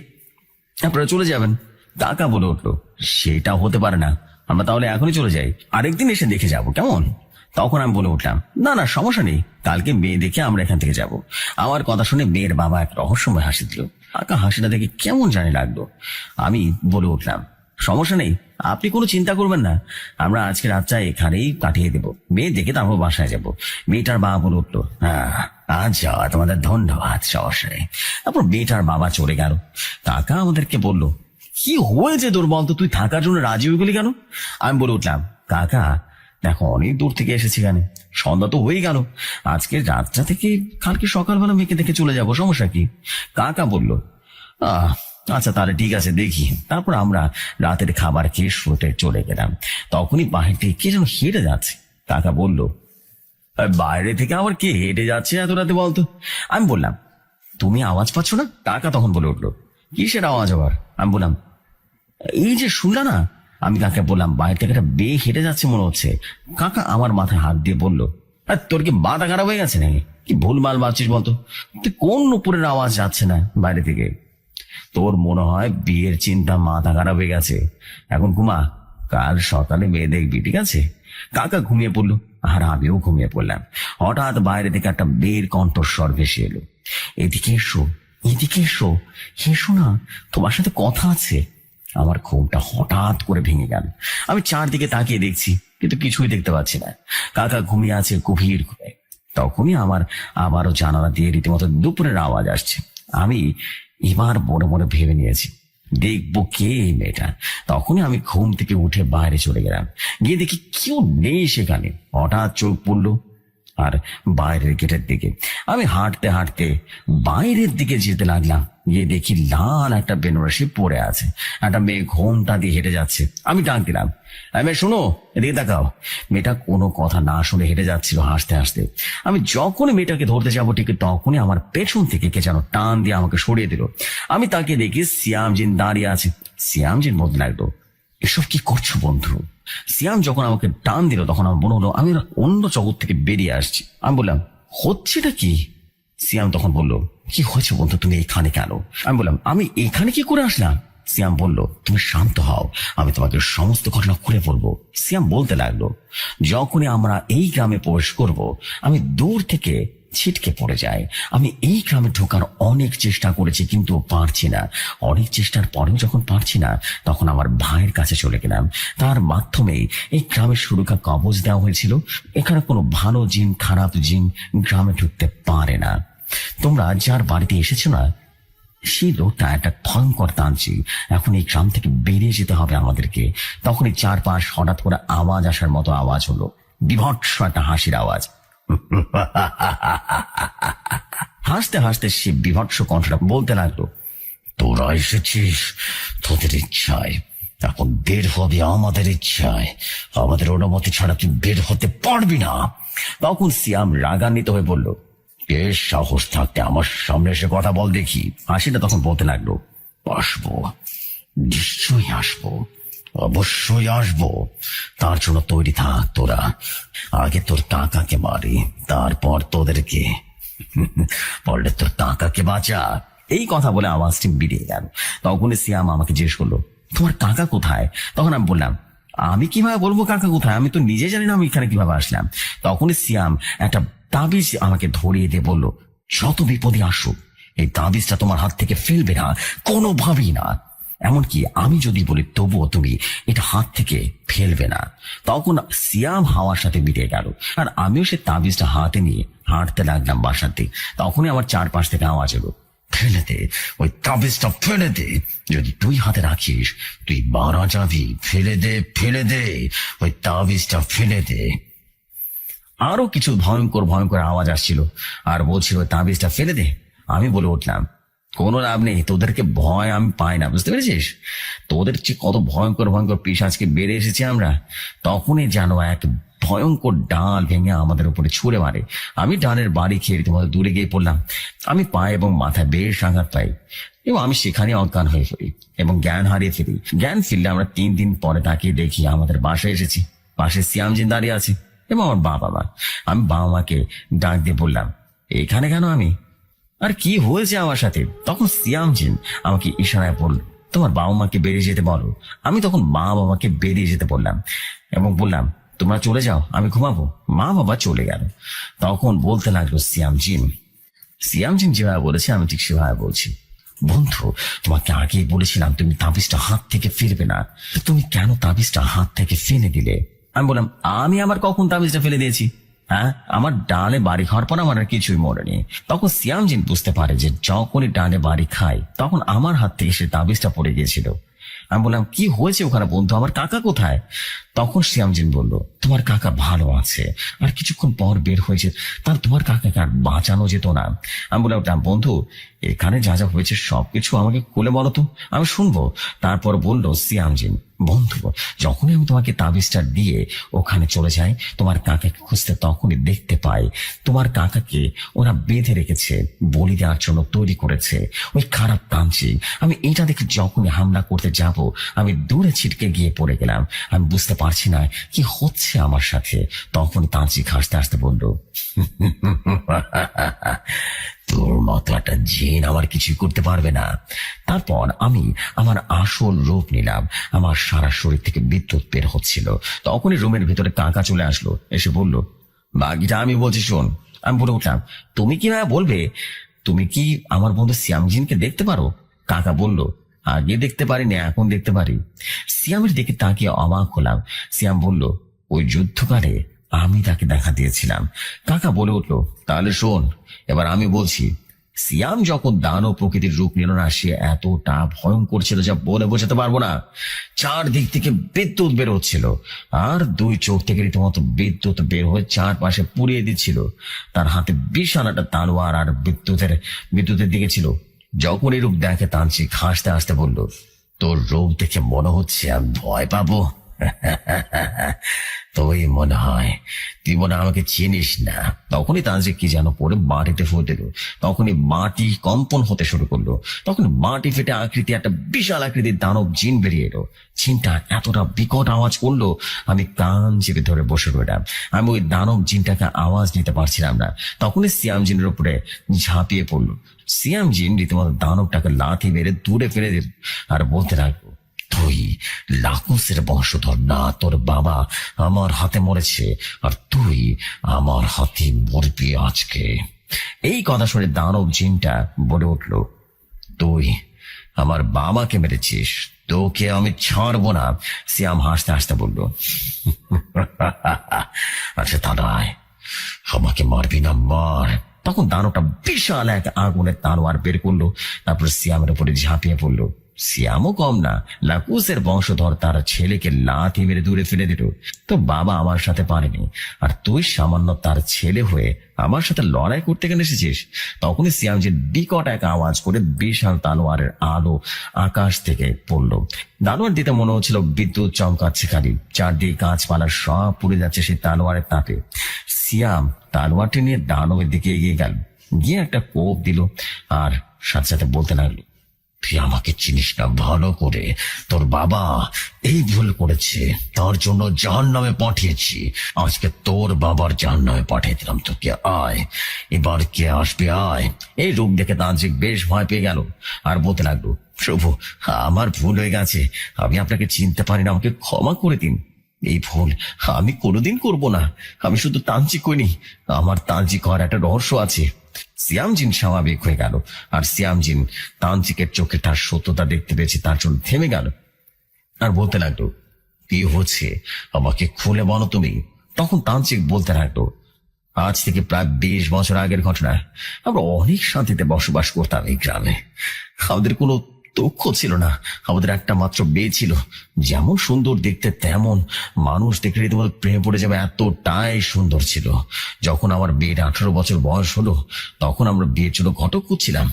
আপনারা চলে যাবেন। কাকা বলে উঠলো, সেটা হতে পারে না, আমরা তাহলে এখনই চলে যাই, আরেকদিন এসে দেখে যাব, কেমন? তখন আমি বলে উঠলাম, না না সমস্যা নেই, কালকে মেয়ে দেখে আমরা এখান থেকে যাব। আমার কথা শুনে মেয়ের বাবা এক রহস্যময় হাসি দিল। কাকা হাসিটা দেখে কেমন জানি লাগলো। আমি বলে উঠলাম, সমস্যা নেই, আপনি কোনো চিন্তা করবেন না, আমরা আজকে রাতটা এখানেই কাটিয়ে দেবো, মেয়ে দেখে তারপর বাসায় যাব। মেয়েটার বাবা বলে উঠলো, হ্যাঁ আচ্ছা তোমাদের ধন্যবাদ, সমস্যা নেই। তারপর মেয়েটার বাবা চলে গেল। কাকা আমাদেরকে বলল, কি হয়েছে তোর বলতো, তুই থাকার জন্য রাজি হয়ে গেলি কেন? আমি বলে উঠলাম, কাকা দেখো অনেক দূর থেকে এসেছি, এখানে সন্ধ্যা তো হয়ে গেল, আজকে রাতটা থেকে কালকে সকালবেলা মেয়েকে দেখে চলে যাব, সমস্যা কি? কাকা বলল, আচ্ছা তাহলে ঠিক আছে, দেখি। তারপর আমরা রাতের খাবার খেয়ে শুতে চলে গেলাম। তখনই বাহির থেকে কে যেন হেঁটে যাচ্ছে। কাকা বলল, বাইরে থেকে আবার কে হেঁটে যাচ্ছে এত রাতে বলতো? আমি বললাম, তুমি আওয়াজ পাচ্ছ না? কাকা তখন বলে উঠলো, কিসের আওয়াজ আবার? আমি বললাম, এই যে শুনলা না? আমি কাকে বললাম, বাইরে থেকে একটা মেয়ে হেঁটে যাচ্ছে মনে হচ্ছে। কাকা আমার মাথায় হাত দিয়ে বলল, তোর কি মাথা খারাপ হয়ে গেছে নাকি? কি ভুলমাল ভাবছিস বলতো? তুই কোন উপরের আওয়াজ যাচ্ছে না বাইরে থেকে? তোর মনে হয় বিয়ের চিন্তা মাথা খারাপ হয়ে গেছে। এখন ঘুমা, কাল সকালে মেয়ে দেখবি, ঠিক আছে? কাকা ঘুমিয়ে পড়লো আর আমিও ঘুমিয়ে পড়লাম। হঠাৎ বাইরে থেকে একটা মেয়ের কণ্ঠস্বর ভেসে এলো, এদিকে এসো, এদিকে এসো, এসো না, তোমার সাথে কথা আছে। আমার ঘুমটা হঠাৎ করে ভেঙে গেল। আমি চারদিকে তাকিয়ে দেখছি, কিন্তু কিছুই দেখতে পাচ্ছি না। কাকা ঘুমিয়ে আছে গভীর ঘুমে। তখনই আমার আবারও জানালা দিয়ে রীতিমতো দুপুরের আওয়াজ আসছে। আমি এবার মনে মনে ভেবে নিয়েছি, দেখবো কে এই মেয়েটা। তখনই আমি ঘুম থেকে উঠে বাইরে চলে গেলাম। গিয়ে দেখি কেউ নেই সেখানে। হঠাৎ চোখ পড়লো আর বাইরের গেটের দিকে। আমি হাঁটতে হাঁটতে বাইরের দিকে যেতে লাগলাম। গিয়ে দেখি লাল একটা বেনারসি পরে আছে, একটা মেয়ে ঘোমটা দিয়ে হেঁটে যাচ্ছে। আমি ডাক দিলাম, মেয়ে শোনো, এদিকে দেখাও। মেয়েটা কোনো কথা না শুনে হেঁটে যাচ্ছিল হাসতে হাসতে। আমি যখনই মেয়েটাকে ধরতে যাবো ঠিক তখনই আমার পেছন থেকে কে যেন টান দিয়ে আমাকে সরিয়ে দিল। আমি তাকে দেখি সিয়ামজিন দাঁড়িয়ে আছে। সিয়ামজিন বলতে লাগলো, এসব কি করছো বন্ধু? সিয়াম যখন আমাকে টান দিল তখন আমার মনে হলো আমি অন্য জগৎ থেকে বেরিয়ে আসছি। আমি বললাম, হচ্ছেটা কি? সিয়াম তখন বলল, কি হয়েছে বন্ধু, তুমি এখানে কেন? আমি বললাম, আমি এখানে কি করে আসলাম? সিয়াম বলল, তুমি শান্ত হও, আমি তোমাকে সমস্ত ঘটনা খুলে বলবো। সিয়াম বলতে লাগলো, যখনই আমরা এই গ্রামে প্রবেশ করব, আমি দূর থেকে ছিটকে পড়ে যায়। আমি এই গ্রামে ঢোকার অনেক চেষ্টা করেছি কিন্তু পারছি না। অনেক চেষ্টার পরেও যখন পারছি না তখন আমার ভাইয়ের কাছে চলে গেলাম। তার মাধ্যমেই এই গ্রামের সুরক্ষা কবচ দেওয়া হয়েছিল। এখানে কোনো ভালো জিন খারাপ জিন গ্রামে ঢুকতে পারে না। তোমরা যার বাড়িতে এসেছো না, সেই লোকটা একটা ভয়ঙ্কর তান্ত্রিক। এখন এই গ্রাম থেকে বেরিয়ে যেতে হবে আমাদেরকে। তখনই চারপাশ হঠাৎ করে আওয়াজ আসার মতো আওয়াজ হলো, বিভৎস একটা হাসির আওয়াজ। হাসতে হাসতে সে বিভৎস কণ্ঠটা বলতে লাগলো, তোরা এসেছিস তোদের ইচ্ছায়, এখন বের হবে আমাদের ইচ্ছায়। আমাদের অনুমতি ছাড়া তুই বের হতে পারবি না। তখন সিয়াম রাগান্বিত হয়ে বলল, বেশ সাহস থাকতে আমার সামনে এসে কথা বল দেখি। হাসিটা তখন বলতে লাগলো, আসবো, নিশ্চয়ই আসবো, অবশ্যই আসবো। তার জন্য তৈরি থাক তোরা। আগে তোর কাকাকে মারি, তারপর তোদেরকে। পরে তোর কাকাকে বাঁচা। এই কথা বলে আওয়াজটি বেরিয়ে গেল। তখনই সিয়াম আমাকে জিজ্ঞেস করলো, তোমার কাকা কোথায়? তখন আমি বললাম, আমি কিভাবে বলবো কাকা কোথায়, আমি তো নিজে জানি না আমি এখানে কিভাবে আসলাম। তখনই সিয়াম একটা তাবিজ আমাকে ধরিয়ে দিয়ে বলল, যত বিপদে আসুক এই তাবিজটা তোমার হাত থেকে ফেলবে না, কোনোভাবেই না। এমনকি আমি যদি বলি তবুও তুমি এটা হাত থেকে ফেলবে না। তখন সিয়াম হাওয়ার সাথে মিটে গেল, আর আমিও সে তাবিজটা হাতে নিয়ে হাঁটতে লাগলাম বাসার দিকে। তখনই আমার চারপাশ থেকে আওয়াজ এলো, ফেলে দে ওই তাবিজটা, ফেলে দে, যদি তুই হাতে রাখিস তুই মারা যাবি, ফেলে দে, ফেলে দে ওই তাবিজটা, ফেলে দে। আরো কিছু ভয়ঙ্কর ভয়ঙ্কর আওয়াজ আসছিল আর বলছিল তাবিজটা ফেলে দে। আমি বলে উঠলাম, কোনো লাভ নেই, তোদেরকে ভয় আমি পাই না, বুঝতে পেরেছিস? তোদের চেয়ে কত ভয়ঙ্কর ভয়ঙ্কর পিশাচকে বেড়ে এসেছি আমরা। তখনই যেন এক ভয়ঙ্কর ডাল ভেঙে আমাদের উপরে ছুঁড়ে মারে। আমি ডালের বাড়ি খেয়ে রীতিমতো দূরে গিয়ে পড়লাম। আমি পায়ে এবং মাথায় বেশ আঘাত পাই এবং আমি সেখানে অজ্ঞান হয়ে ফেলি এবং জ্ঞান হারিয়ে ফেলি। জ্ঞান ফিরলে আমরা 3 দিন পরে তাকিয়ে দেখি আমাদের বাসায় এসেছি। পাশে সিয়ামজিন দাঁড়িয়ে আছে এবং আমার বাবা মা। আমি বাবা মাকে ডাক দিয়ে বললাম, এখানে কেন আমি, আর কি হয়েছে আমার সাথে? তখন সিয়ামজিন আমাকে ইশারায় বলল, তোমার বাবা মাকে বেরিয়ে যেতে বলো। আমি তখন মা বাবাকে বেরিয়ে যেতে বললাম এবং বললাম, তোমরা চলে যাও, আমি ঘুমাবো। মা বাবা চলে গেল। তখন বলতে লাগলো সিয়ামজিন, সিয়ামজিন যেভাবে বলেছে আমি ঠিক সেভাবে বলছি। বন্ধু, তোমাকে আগেই বলেছিলাম তুমি তাবিজটা হাত থেকে ফিরবে না, তুমি কেন তাবিজটা হাত থেকে ফেলে দিলে? আমি বললাম, আমি আবার কখন তাবিজটা ফেলে দিয়েছি? হ্যাঁ, আমার ডালে বাড়ি খাওয়ার পর আমার আর কিছুই মরেনি। তখন সিয়ামজিন বুঝতে পারে যে যখনই ডালে বাড়ি খাই তখন আমার হাত থেকে সে তাবিজটা পড়ে গিয়েছিল। আমি বললাম, কি হয়েছে ওখানে বন্ধু, আমার কাকা কোথায়? তখন সিয়ামজিন বলল, তোমার কাকা ভালো আছে, আর কিছুক্ষণ পর বের হয়েছে, তার তোমার কাকাকে আর বাঁচানো যেত না। আমি বললাম, বন্ধু এখানে যা যা হয়েছে সবকিছু আমাকে খুলে বলো তো, আমি শুনবো। তারপর বললো সিয়ামজিন, বন্ধু যখনই আমি তোমাকে তাবিজটা দিয়ে ওখানে চলে যাই তোমার কাকাকে খুঁজতে, তখনই দেখতে পাই তোমার কাকাকে ওরা বেঁধে রেখেছে, বলি দেওয়ার জন্য তৈরি করেছে ওই খারাপ তান্ত্রিক। আমি এটা দেখে যখনই হামলা করতে যাব আমি দূরে ছিটকে গিয়ে পড়ে গেলাম। আমি বুঝতে পারছি না কি হচ্ছে আমার সাথে। তখন তান্ত্রিক হাসতে হাসতে বলল, তোর মতো একটা জিন আমার কিছুই করতে পারবে না। তারপর আমি আমার আসল রূপ নিলাম। আমার সারা শরীর থেকে বিদ্যুৎ বের হচ্ছিল। তখনই রুমের ভিতরে কাকা চলে আসলো, এসে বলল, বাকিটা আমি বলছি শোন। আমি বলে উঠলাম, তুমি কিভাবে বলবে? তুমি কি আমার বন্ধু সিয়ামজিনকে দেখতে পারো? কাকা বলল, আগে দেখতে পারিনি, এখন দেখতে পারি। সিয়ামের দিকে তাকিয়ে অবাক হলাম। সিয়াম বলল, ওই যুদ্ধকালে আমি তাকে দেখা দিয়েছিলাম। কাকা বলে উঠলো, তাহলে শোন, এবার আমি বলছি। সিয়াম যখন দানব প্রকৃতির রূপ নিল না, সে এতটা ভয়ঙ্কর ছিল যা বলে বোঝাতে পারবো না। চারদিক থেকে বিদ্যুৎ বের হচ্ছিল আর 2 চোখ থেকে রীতিমতো বিদ্যুৎ বের হয়ে চারপাশে পুড়িয়ে দিচ্ছিল। তার হাতে বিশাল একটা তালোয়ার আর বিদ্যুতের দিকে ছিল। যখন এই রূপ দেখে তান্ত্রিক হাসতে হাসতে বলল, তোর রূপ দেখে মনে হচ্ছে আমি ভয় পাবো। তুই মনে হয় আমাকে চিনিস না। তখনই তান্ত্রিক কি যেন পরে মাটিতে ফু দিল। তখনই মাটি কম্পন হতে শুরু করলো। তখন মাটি ফেটে আকৃতি একটা বিশাল আকৃতির দানব জিন বেরিয়ে এলো। জিনটা এতটা বিকট আওয়াজ করলো আমি কান চেপে ধরে বসে রইলাম। আমি ওই দানব জিনটাকে আওয়াজ নিতে পারছিলাম না। তখনই সিয়াম জিনের উপরে ঝাঁপিয়ে পড়লো। সিয়াম জিন রীতিমতো দানবটাকে লাথি মেরে দূরে ফেলে দিল আর বলতে লাগলো, তুই লাকুসের বংশধর না, তোর বাবা আমার হাতে মরেছে আর তুই আমার হাতে মরবি আজকে। এই কথা শুনে দানব জিনটা বলে উঠল, তুই আমার বাবাকে মেরেছিস, তোকে আমি ছাড়বো না। সিয়াম হাসতে হাসতে বলল, আচ্ছা দাদাই, আমাকে মারবি না, মার। তখন দানবটা বিশাল এক আগুনের তালোয়ার বের করলো, তারপর সিয়ামের উপরে ঝাঁপিয়ে পড়লো। সিয়ামও কম না, লাকুসের বংশধর তার ছেলেকে লাথি মেরে দূরে ফেলে দিল। তো বাবা আমার সাথে পারেনি, আর তুই সামান্য তার ছেলে হয়ে আমার সাথে লড়াই করতে কেন এসেছিস? তখনই সিয়ামজির বিকট এক আওয়াজ করে বিশাল তালোয়ারের আলো আকাশ থেকে পড়লো। তালোয়ার দিতে মনে হচ্ছিল বিদ্যুৎ চমকাচ্ছে খালি। চারদিকে গাছপালা সব পুড়ে যাচ্ছে সেই তালোয়ারের তাপে। সিয়াম তালোয়ারটি নিয়ে দানবের দিকে এগিয়ে গেল, গিয়ে একটা কোপ দিল আর সাথে সাথে বলতে লাগলো, তুই আমাকে চিনিস না ভালো করে, তোর বাবা এই ভুল করেছে, তার জন্য জাহান্নামে পাঠিয়েছি। আজকে তোর বাবার জাহান্নামে পাঠিয়ে দিলাম, তোকে আয়, এবার কে আসবে আয়। এই রূপ দেখে তান্ত্রিক বেশ ভয় পেয়ে গেল আর বলতে লাগলো, প্রভু আমার ভুল হয়ে গেছে, আমি আপনাকে চিনতে পারি না, আমাকে ক্ষমা করে দিন। এই ভুল আমি কোনোদিন করব না। আমি শুধু তান্ত্রিক করিনি, আমার তান্ত্রিক হওয়ার একটা রহস্য আছে। সিয়ামজিন স্বাভাবিক হয়ে গেল, আর সিয়ামজিন তান্ত্রিকের চোখে তার সত্যতা দেখতে পেয়েছে, তার জন্য থেমে গেল আর বলতে লাগলো, কি হচ্ছে আমাকে খুলে বলো তুমি। তখন তান্ত্রিক বলতে লাগলো, আজ থেকে প্রায় 20 বছর আগের ঘটনা। আমরা অনেক শান্তিতে বসবাস করতাম এই গ্রামে। আমাদের কোনো দুঃখ ছিল না। আমাদের একটা মাত্র মেয়ে ছিল, যেমন সুন্দর দেখতে তেমন মানুষ দেখলে রীতিমতো প্রেমে পড়ে যাবে, এতটাই সুন্দর ছিল। যখন আমার বিয়ের 18 বছর বয়স হলো, তখন আমরা বিয়ের জন্য ঘটক খুঁজছিলাম।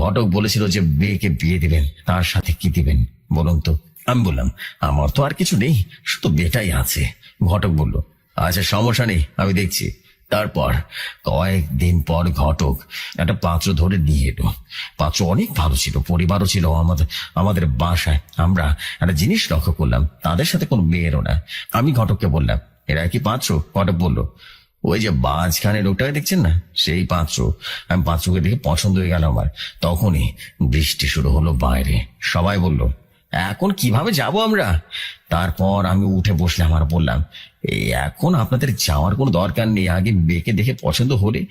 ঘটক বলেছিল যে মেয়েকে বিয়ে দিবেন, তার সাথে কি দিবেন বলুন তো। আমি বললাম, আমার তো আর কিছু নেই, শুধু বেটাই আছে। ঘটক বলল, আচ্ছা সমস্যা নেই, আমি দেখছি। তারপর কয়েকদিন পর ঘটক একটা পাত্র ধরে নিয়ে এলো। পাত্র অনেক ভালো ছিল, পরিবারও ছিল আমাদের আমাদের বাসায়। আমরা একটা জিনিস লক্ষ্য করলাম, তাদের সাথে কোনো মেয়েরও না। আমি ঘটককে বললাম, এরা কি পাত্র? ঘটক বলল, ওই যে মাঝখানে লোকটাকে দেখছেন না, সেই পাত্র। আমি পাত্রকে দেখে পছন্দ হয়ে গেল আমার। তখনই বৃষ্টি শুরু হলো বাইরে। সবাই বলল, এখন কিভাবে যাব আমরা? তারপর আমি উঠে বসলাম আর বললাম, এই এখন আপনাদের যাওয়ার কোনো দরকার নেই। আগে মেয়েকে দেখে পছন্দ হলে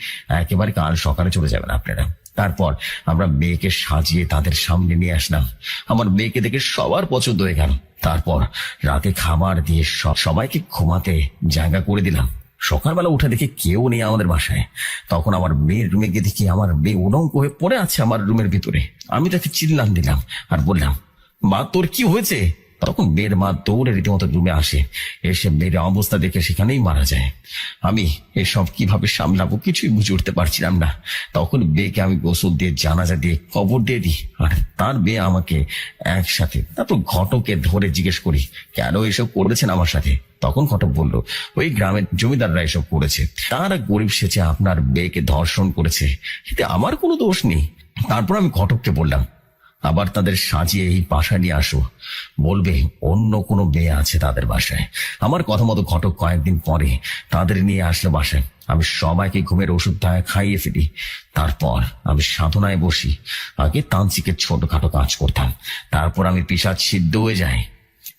একেবারে কাল সকালে চলে যাবেন আপনারা। তারপর আমরা মেয়েকে সাজিয়ে তাদের সামনে নিয়ে আসলাম। আমার মেয়েকে দেখে সবার পছন্দ হয়ে গেল। তারপর রাতে খাবার দিয়ে সবাইকে ঘুমাতে জায়গা করে দিলাম। সকালবেলা উঠে দেখি কেউ নেই আমাদের বাসায়। তখন আমার মেয়ের রুমে গিয়ে দেখি আমার মেয়ে উলঙ্গ হয়ে পড়ে আছে আমার রুমের ভিতরে। আমি তাকে চিল্লান দিলাম আর বললাম, মা তোর কি হয়েছে? তখন মেয়ের মা দৌড়ে রীতিমতো রুমে আসে। এসে মেয়ের অবস্থা দেখে সেখানেই মারা যায়। আমি এসব কিভাবে সামলাবো কিছুই বুঝে উঠতে পারছিলাম না। তখন মেয়েকে আমি গোসল দিয়ে জানাজা দিয়ে কবর দিয়ে দিই, আর তার মেয়ে আমাকে একসাথে। তারপর ঘটককে ধরে জিজ্ঞেস করি, কেন এসব করেছেন আমার সাথে? তখন ঘটক বলল, ওই গ্রামের জমিদাররা এসব করেছে, তারা গরিব সেচে আপনার মেয়েকে ধর্ষণ করেছে, এতে আমার কোনো দোষ নেই। তারপর আমি ঘটককে বললাম, আবার তাদের সাজিয়ে এই বাসায় নিয়ে আসো, বলবে অন্য কোনো মেয়ে আছে তাদের বাসায়। আমার কথা মতো ঘটক কয়েকদিন পরে তাদের নিয়ে আসলো বাসায়। আমি সবাইকে ঘুমের ওষুধ খাইয়ে ফেলি। তারপর আমি সাধনায় বসি। আগে তান্ত্রিকের ছোটখাটো কাজ করতাম, তারপর আমি পিশাচ সিদ্ধ হয়ে যাই।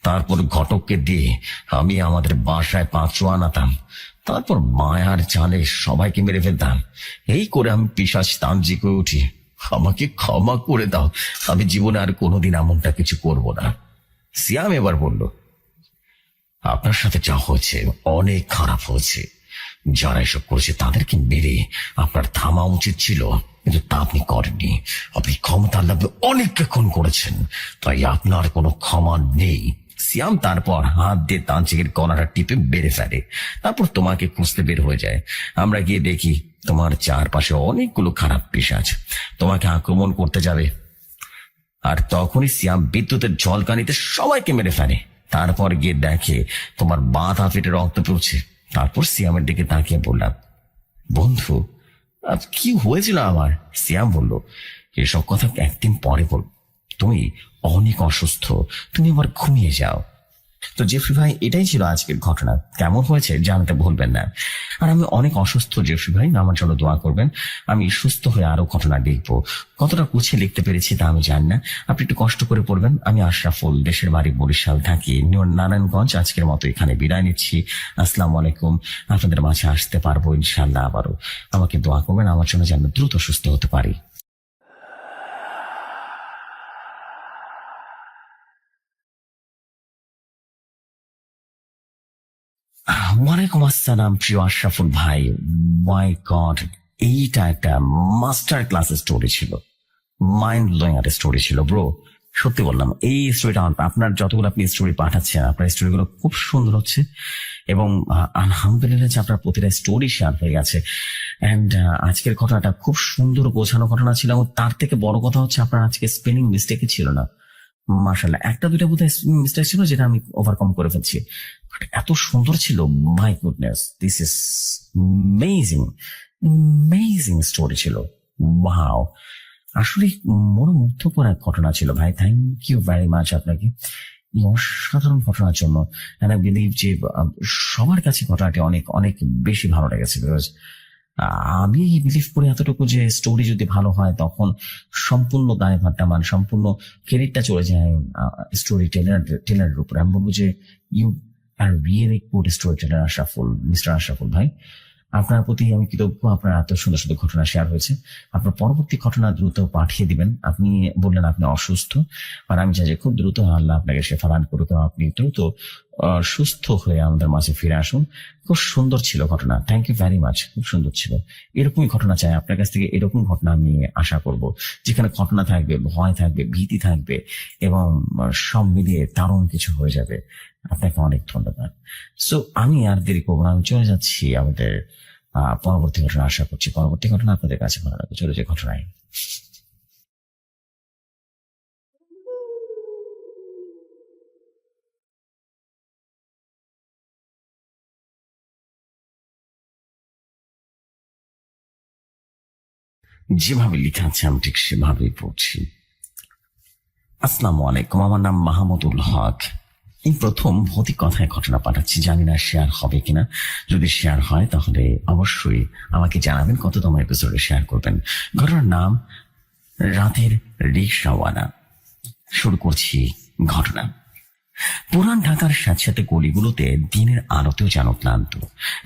তারপর ঘটককে দিয়ে আমি আমাদের বাসায় পাত্র আনাতাম। তারপর মায়ার জালে সবাইকে মেরে ফেলতাম। এই করে আমি পিশাচ তান্ত্রিক হয়ে উঠি। আমাকে ক্ষমা করে দাও, আমি জীবনে আর কোনোদিন এমনটা কিছু করব না। সিয়াম এবার বলল, আপনার সাথে যা হয়েছে অনেক খারাপ হয়েছে। যারা এসব করেছে তাদেরকে মেরে আপনার থামা উচিত ছিল, কিন্তু তা আপনি করেননি। আপনি ক্ষমতার লাভে অনেককে খুন করেছেন, তাই আপনার কোনো ক্ষমা নেই। সিয়াম তারপর হাত দিয়ে তান্ত্রিকের গলাটা টিপে বেড়ে ফেলে। তারপর তোমাকে খুঁজতে বের হয়ে যায়। আমরা গিয়ে দেখি তোমার চারপাশে অনেকগুলো খারাপ পিশাচ তোমাকে আক্রমণ করতে যাবে। আর তখনই সিয়াম বিদ্যুতের ঝলকানিতে সবাইকে মেরে ফেলে। তারপর গিয়ে দেখে তোমার মাথা ফেটে রক্ত পড়ছে। তারপর সিয়ামের দিকে তাকিয়ে বললাম, বন্ধু কি হয়েছিল আমার? সিয়াম বলল, এসব কথা একদিন পরে বলবো, তুমি অনেক অসুস্থ, তুমি আবার ঘুমিয়ে যাও। তো জেফরি ভাই, এটাই ছিল আজকের ঘটনা। কেমন হয়েছে জানাতে ভুলবেন না। আর আমি অনেক অসুস্থ জেফরি ভাই, আমার জন্য দোয়া করবেন। আমি সুস্থ হয়ে আরো ঘটনা লিখবো। কতটা গুছিয়ে লিখতে পেরেছি তা আমি জানি না, আপনি একটু কষ্ট করে পড়বেন। আমি আশরাফুল, দেশের বাড়ি বরিশাল, থাকি নারায়ণগঞ্জ। আজকের মতো এখানে বিদায় নিচ্ছি। আসসালামু আলাইকুম। আপনাদের মাঝে আসতে পারবো ইনশাল্লাহ আবারও। আমাকে দোয়া করবেন আমার জন্য, যেন দ্রুত সুস্থ হতে পারি। ওয়ালাইকুম আসসালাম প্রিয় আশরাফুল ভাই। মাই গড, এইটা একটা মাস্টার ক্লাস স্টোরি ছিল, মাইন্ড ব্লোয়িং একটা স্টোরি ছিল ব্রো। সত্যি বললাম, এই স্টোরিটা আপনার যতগুলো আপনি স্টোরি পাঠাচ্ছেন, আপনার স্টোরিগুলো খুব সুন্দর হচ্ছে। এবং আলহামদুলিল্লাহ যে আপনার প্রতিটা স্টোরি শেয়ার হয়ে গেছে। অ্যান্ড আজকের ঘটনাটা খুব সুন্দর গোছানো ঘটনা ছিল, এবং তার থেকে বড় কথা হচ্ছে আপনার আজকে স্পেলিং মিস্টেকই ছিল না। মাশাল্লাহ, একটা দুইটা বোধহয় মিস্টেক ছিল যেটা আমি ওভারকাম করে ফেলছি, বাট এত সুন্দর ছিল। My goodness, this is amazing, amazing story ছিল। ওয়াও, আসলে মনোমুগ্ধকর এক ঘটনা ছিল ভাই। থ্যাংক ইউ ভেরি মাচ আপনাকে এই অসাধারণ ঘটনার জন্য। এন্ড আই বিলিভ যে সবার কাছে ঘটনাটি অনেক অনেক বেশি ভালো লেগেছে। বিকজ আমি বিলিভ করি এতটুকু যে স্টোরি যদি ভালো হয় তখন সম্পূর্ণ দায়ভারটা, মানে সম্পূর্ণ ক্রেডিটটা চলে যায় স্টোরি টেলারের উপরে। আমি বলবো যে you are really good story teller Ashraful, mister Ashraful ভাই, আপনার প্রতি আমি কৃতজ্ঞ। আপনার এত সুন্দর সুন্দর ঘটনা শেয়ার হয়েছে। আপনার পরবর্তী ঘটনা দ্রুত পাঠিয়ে দিবেন। আপনি বললেন আপনি অসুস্থ, আর আমি চাই যে খুব দ্রুত আল্লাহ আপনাকে শেফা দান করুক এবং আপনি দ্রুত সুস্থ হয়ে আমাদের মাঝে ফিরে আসুন। খুব সুন্দর ছিল ঘটনা, থ্যাংক ইউ ভেরি মাচ, খুব সুন্দর ছিল। এরকমই ঘটনা চাই আপনার কাছ থেকে, এরকম ঘটনা আমি আশা করব, যেখানে ঘটনা থাকবে, ভয় থাকবে, ভীতি থাকবে এবং সব মিলিয়ে দারুণ কিছু হয়ে যাবে। আপনাকে অনেক ধন্যবাদ। সো আমি আর দেরি করবো না, আমি চলে যাচ্ছি আমাদের পরবর্তী ঘটনা। আশা করছি পরবর্তী ঘটনা আপনাদের কাছে ভালো লাগবে। চলে যে ঘটনায়, যেভাবে লেখা আছে আমি ঠিক সেভাবেই পড়ছি। আসসালামু আলাইকুম, আমার নাম মাহমুদুল হক। এই প্রথম ভৌতিক কথায় ঘটনা পাঠাচ্ছি, জানি না শেয়ার হবে কিনা। যদি শেয়ার হয় তাহলে অবশ্যই আমাকে জানাবেন, কততম এপিসোডে শেয়ার করবেন। ঘটনার নাম রাতের রিকশাওয়ালা। শুরু করছি ঘটনা। পুরান ঢাকার স্যাঁতস্যাঁতে গলিগুলোতে দিনের আলোতেও যেন ক্লান্ত।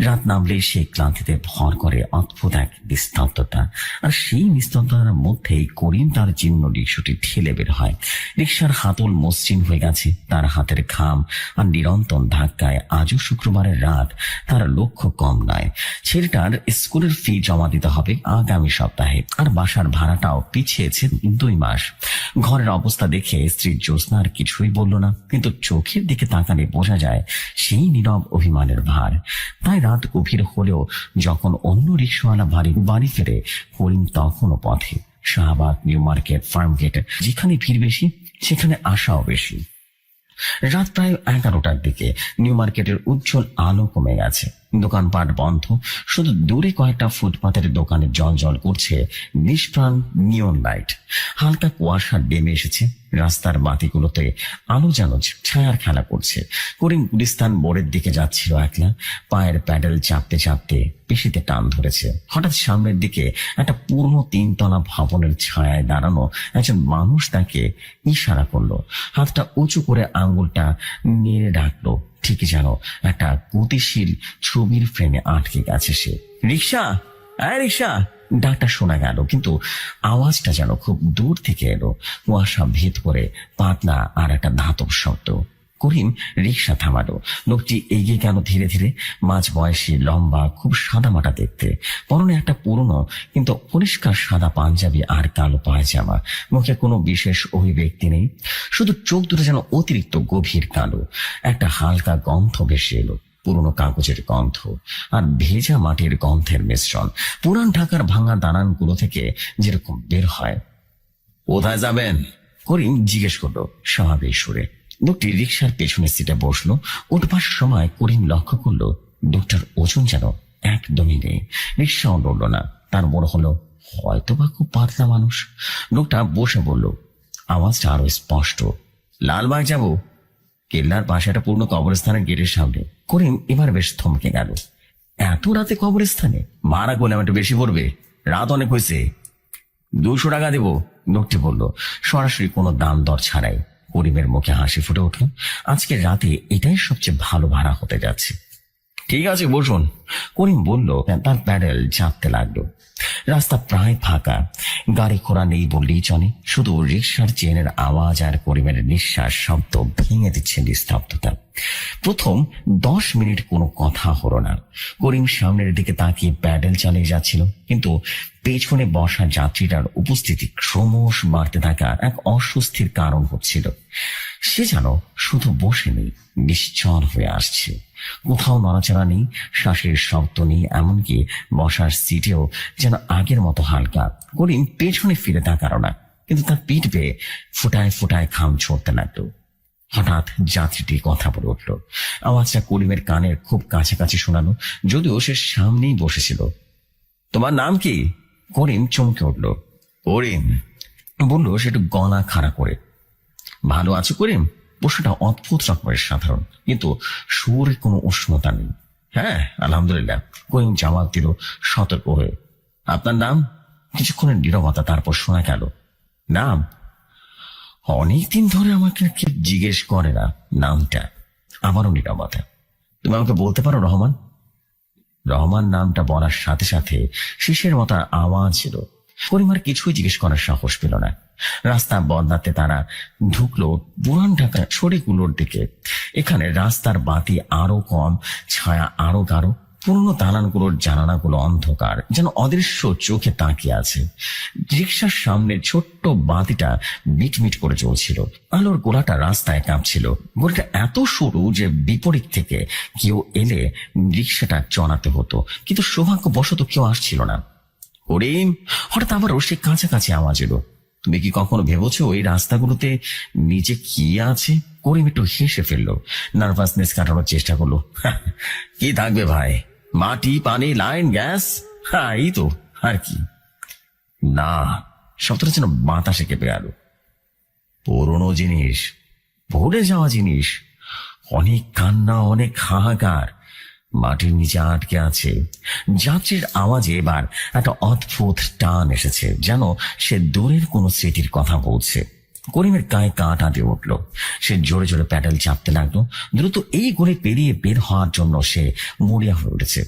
রাত নামলে সেই ক্লান্তিতে ভর করে অদ্ভুত এক নিস্তব্ধতা। আর সেই নিস্তব্ধতার মধ্যেই করিম তার জীর্ণ রিক্সাটি ঠেলে বের হয়। রিক্সার হাতল মসৃণ হয়ে গেছে, তার হাতের ঘাম আর নিরন্তর ধাক্কায় আজও শুক্রবারের রাত তার লক্ষ্য কম নয়। ছেলেটার স্কুলের ফি জমা দিতে হবে আগামী সপ্তাহে, আর বাসার ভাড়াটাও পিছিয়েছে 2 মাস। ঘরের অবস্থা দেখে স্ত্রী জ্যোৎস্না আর কিছুই বলল না, কিন্তু চোখের দিকে তাকালে বোঝা যায় সেই নীরব অভিমানের ভার। তাই রাত গভীর হলেও যখন অন্য রিক্সাওয়ালা বাড়ি ফেরে, করিম তখনও পথে। Shahbag, New Market, Farm Gate, যেখানে ভিড় বেশি সেখানে আশাও বেশি। রাত প্রায় 11টার দিকে নিউ মার্কেটের উজ্জ্বল আলো কমে গেছে, দোকানপাট বন্ধ। শুধু দূরে কয়েকটা ফুটপাতের দোকানে জল জল করছে নিষ্প্রাণ নিয়ন লাইট। হালকা কুয়াশা নেমে এসেছে, রাস্তার বাতিগুলোতে আলো যেন ছায়ার খেলা করছে। করিম গুলিস্তান মোড়ের দিকে যাচ্ছিল একলা, পায়ের প্যাডেল চাপতে চাপতে পেশিতে টান ধরেছে। হঠাৎ সামনের দিকে একটা পুরনো 3 তলা ভবনের ছায়ায় দাঁড়ানো একজন মানুষ তাকে ইশারা করলো। হাতটা উঁচু করে আঙ্গুলটা নেড়ে ডাকলো, ঠিকই যেন একটা গতিশীল ছবির ফ্রেমে আটকে গেছে সে। রিক্সা, রিক্সা! ডাকটা শোনা গেল, কিন্তু আওয়াজটা যেন খুব দূর থেকে এলো। কুয়াশা ভেদ করে পাতলা আর একটা ধাতব শব্দ। করিম রিক্সা থামালো। লোকটি এগিয়ে গেল ধীরে ধীরে। মাঝ বয়সী, লম্বা, খুব সাদামাটা দেখতে, পরনে একটা পুরনো কিন্তু পরিষ্কার সাদা পাঞ্জাবি আর কালো পায়জামা। মুখে কোনো বিশেষ অভিব্যক্তি নেই, শুধু চোখ দুটো যেন অতিরিক্ত গভীর কালো। একটা হালকা গন্ধ ভেসে এলো, পুরনো কাগজের গন্ধ আর ভেজা মাটির গন্ধের মিশ্রণ। পুরান ঢাকার ভাঙা দালানগুলো থেকে যেরকম বের হয়। কোথায় যাবেন? করিম জিজ্ঞেস করলো স্বাভাবিক সুরে। লোকটি রিক্সার পেছনের সিটে বসলো। উঠবার সময় করিম লক্ষ্য করলো লোকটার ওজন যেন একদমই নেই। রিক্সাও নড়ল না। তার মনে হলো হয়তো বা খুব পাতলা মানুষ। লোকটা বসে বলল, আওয়াজটা আরো স্পষ্ট। লালবাগ যাব? কেল্লার পাশে একটা পূর্ণ কবরস্থানের গেটের সামনে। করিম এবার বেশ থমকে গেল। এত রাতে কবরস্থানে? ভাড়া করলাম একটু বেশি পড়বে, রাত অনেক হয়েছে। 200 টাকা দেব, লোকটি বলল, সরাসরি কোনো দাম দর ছাড়াই। করিমের মুখে হাসি ফুটে উঠল। আজকের রাতে এটাই সবচেয়ে ভালো ভাড়া হতে যাচ্ছে। ঠিক আছে, বসুন, করিম বলল। তার প্যাডেল চাপতে লাগলো। রাস্তা প্রায় ফাঁকা, গাড়ি ঘোড়া নেই বললেই চলে। শুধু রিক্সার চেনের আওয়াজ আর করিমের নিঃশ্বাস শব্দ ভেঙে দিচ্ছে নিস্তব্ধতা। প্রথম 10 মিনিট কোনো কথা হলো না। করিম সামনের দিকে তাকিয়ে প্যাডেল চালিয়ে যাচ্ছিল, কিন্তু পেছনে বসা যাত্রীটার উপস্থিতি ক্রমশ বাড়তে থাকা এক অস্বস্তির কারণ হচ্ছিল। সে যেন শুধু বসে নেই, নিশ্চল হয়ে আসছে। কোথাও নড়াচড়া নেই, শ্বাসের শব্দ নেই, এমনকি বসার সিটেও যেন আগের মতো হালকা। করিম পেছনে ফিরে তাকালো না, কিন্তু তার পিঠ বেয়ে ফুটায় ফুটায় ঘাম ছড়তে লাগলো। হঠাৎ যাত্রীটি কথা বলে উঠল। আওয়াজটা করিমের কানের খুব কাছাকাছি শোনালো, যদিও সে সামনেই বসেছিল। তোমার নাম কি? করিম চমকে উঠল। করিম বলল সে একটু গলা খাড়া করে। ভালো আছো করিম? প্রশ্নটা অদ্ভুত রকমের সাধারণ, কিন্তু সুরে কোনো উষ্ণতা নেই। হ্যাঁ, আলহামদুলিল্লাহ, করিম জবাব দিল সতর্ক হয়ে। আপনার নাম? কিছুক্ষণের নীরবতা, তারপর শোনা গেল, নাম? অনেকদিন ধরে আমাকে জিজ্ঞেস করে না নামটা। আবারও নীরবতা। তুমি আমাকে বলতে পারো রহমান? রহমান নামটা বলার সাথে সাথে শিশের মতো আওয়াজ ছিল। করিম আর কিছুই জিজ্ঞেস করার সাহস পেল না। রাস্তা বদলাতে তারা ঢুকলো পুরান ঢাকা ছড়িগুলোর দিকে। এখানে রাস্তার বাতি আরো কম, ছায়া আরো গাঢ়। পুরনো দালানগুলোর জানালাগুলো অন্ধকার, যেন অদৃশ্য চোখে তাকিয়ে আছে। রিক্সার সামনে ছোট্ট বাতিটা মিটমিট করে চলছিল। আলোর গোলাটা রাস্তায় কাঁপছিল। গোলাটা এত সরু যে বিপরীত থেকে কেউ এলে রিক্সাটা চলাতে হতো, কিন্তু সৌভাগ্যবশত কেউ আসছিল না। করিম, হঠাৎ আবারও সে কাছাকাছি আওয়াজ এলো। তুমি কি কখনো ভেবেছো ওই রাস্তাগুলোতে নিচে কি আছে? করিম একটু হেসে ফেললো, নার্ভাসনেস কাটানোর চেষ্টা করলো। কি থাকবে ভাই, মাটি, পানি, লাইন, গ্যাস, হ্যাঁ এই তো, আর কি। না, সবটা যেন বাতাসে কেঁপে গেল। পুরোনো জিনিস, ভুলে যাওয়া জিনিস, অনেক কান্না, অনেক হাহাকার মাটির নিচে আটকে আছে। যাত্রীর আওয়াজে এবার একটা অদ্ভুত টান এসেছে, যেন সে দূরের কোনো স্মৃতির কথা বলছে। করিমের গায়ে কাঁটা দিয়ে উঠল। সে জোরে জোরে প্যাডেল চাপতে লাগলো। দ্রুত এই গলি পেরিয়ে বের হওয়ার জন্য সে মরিয়া হয়ে উঠেছে।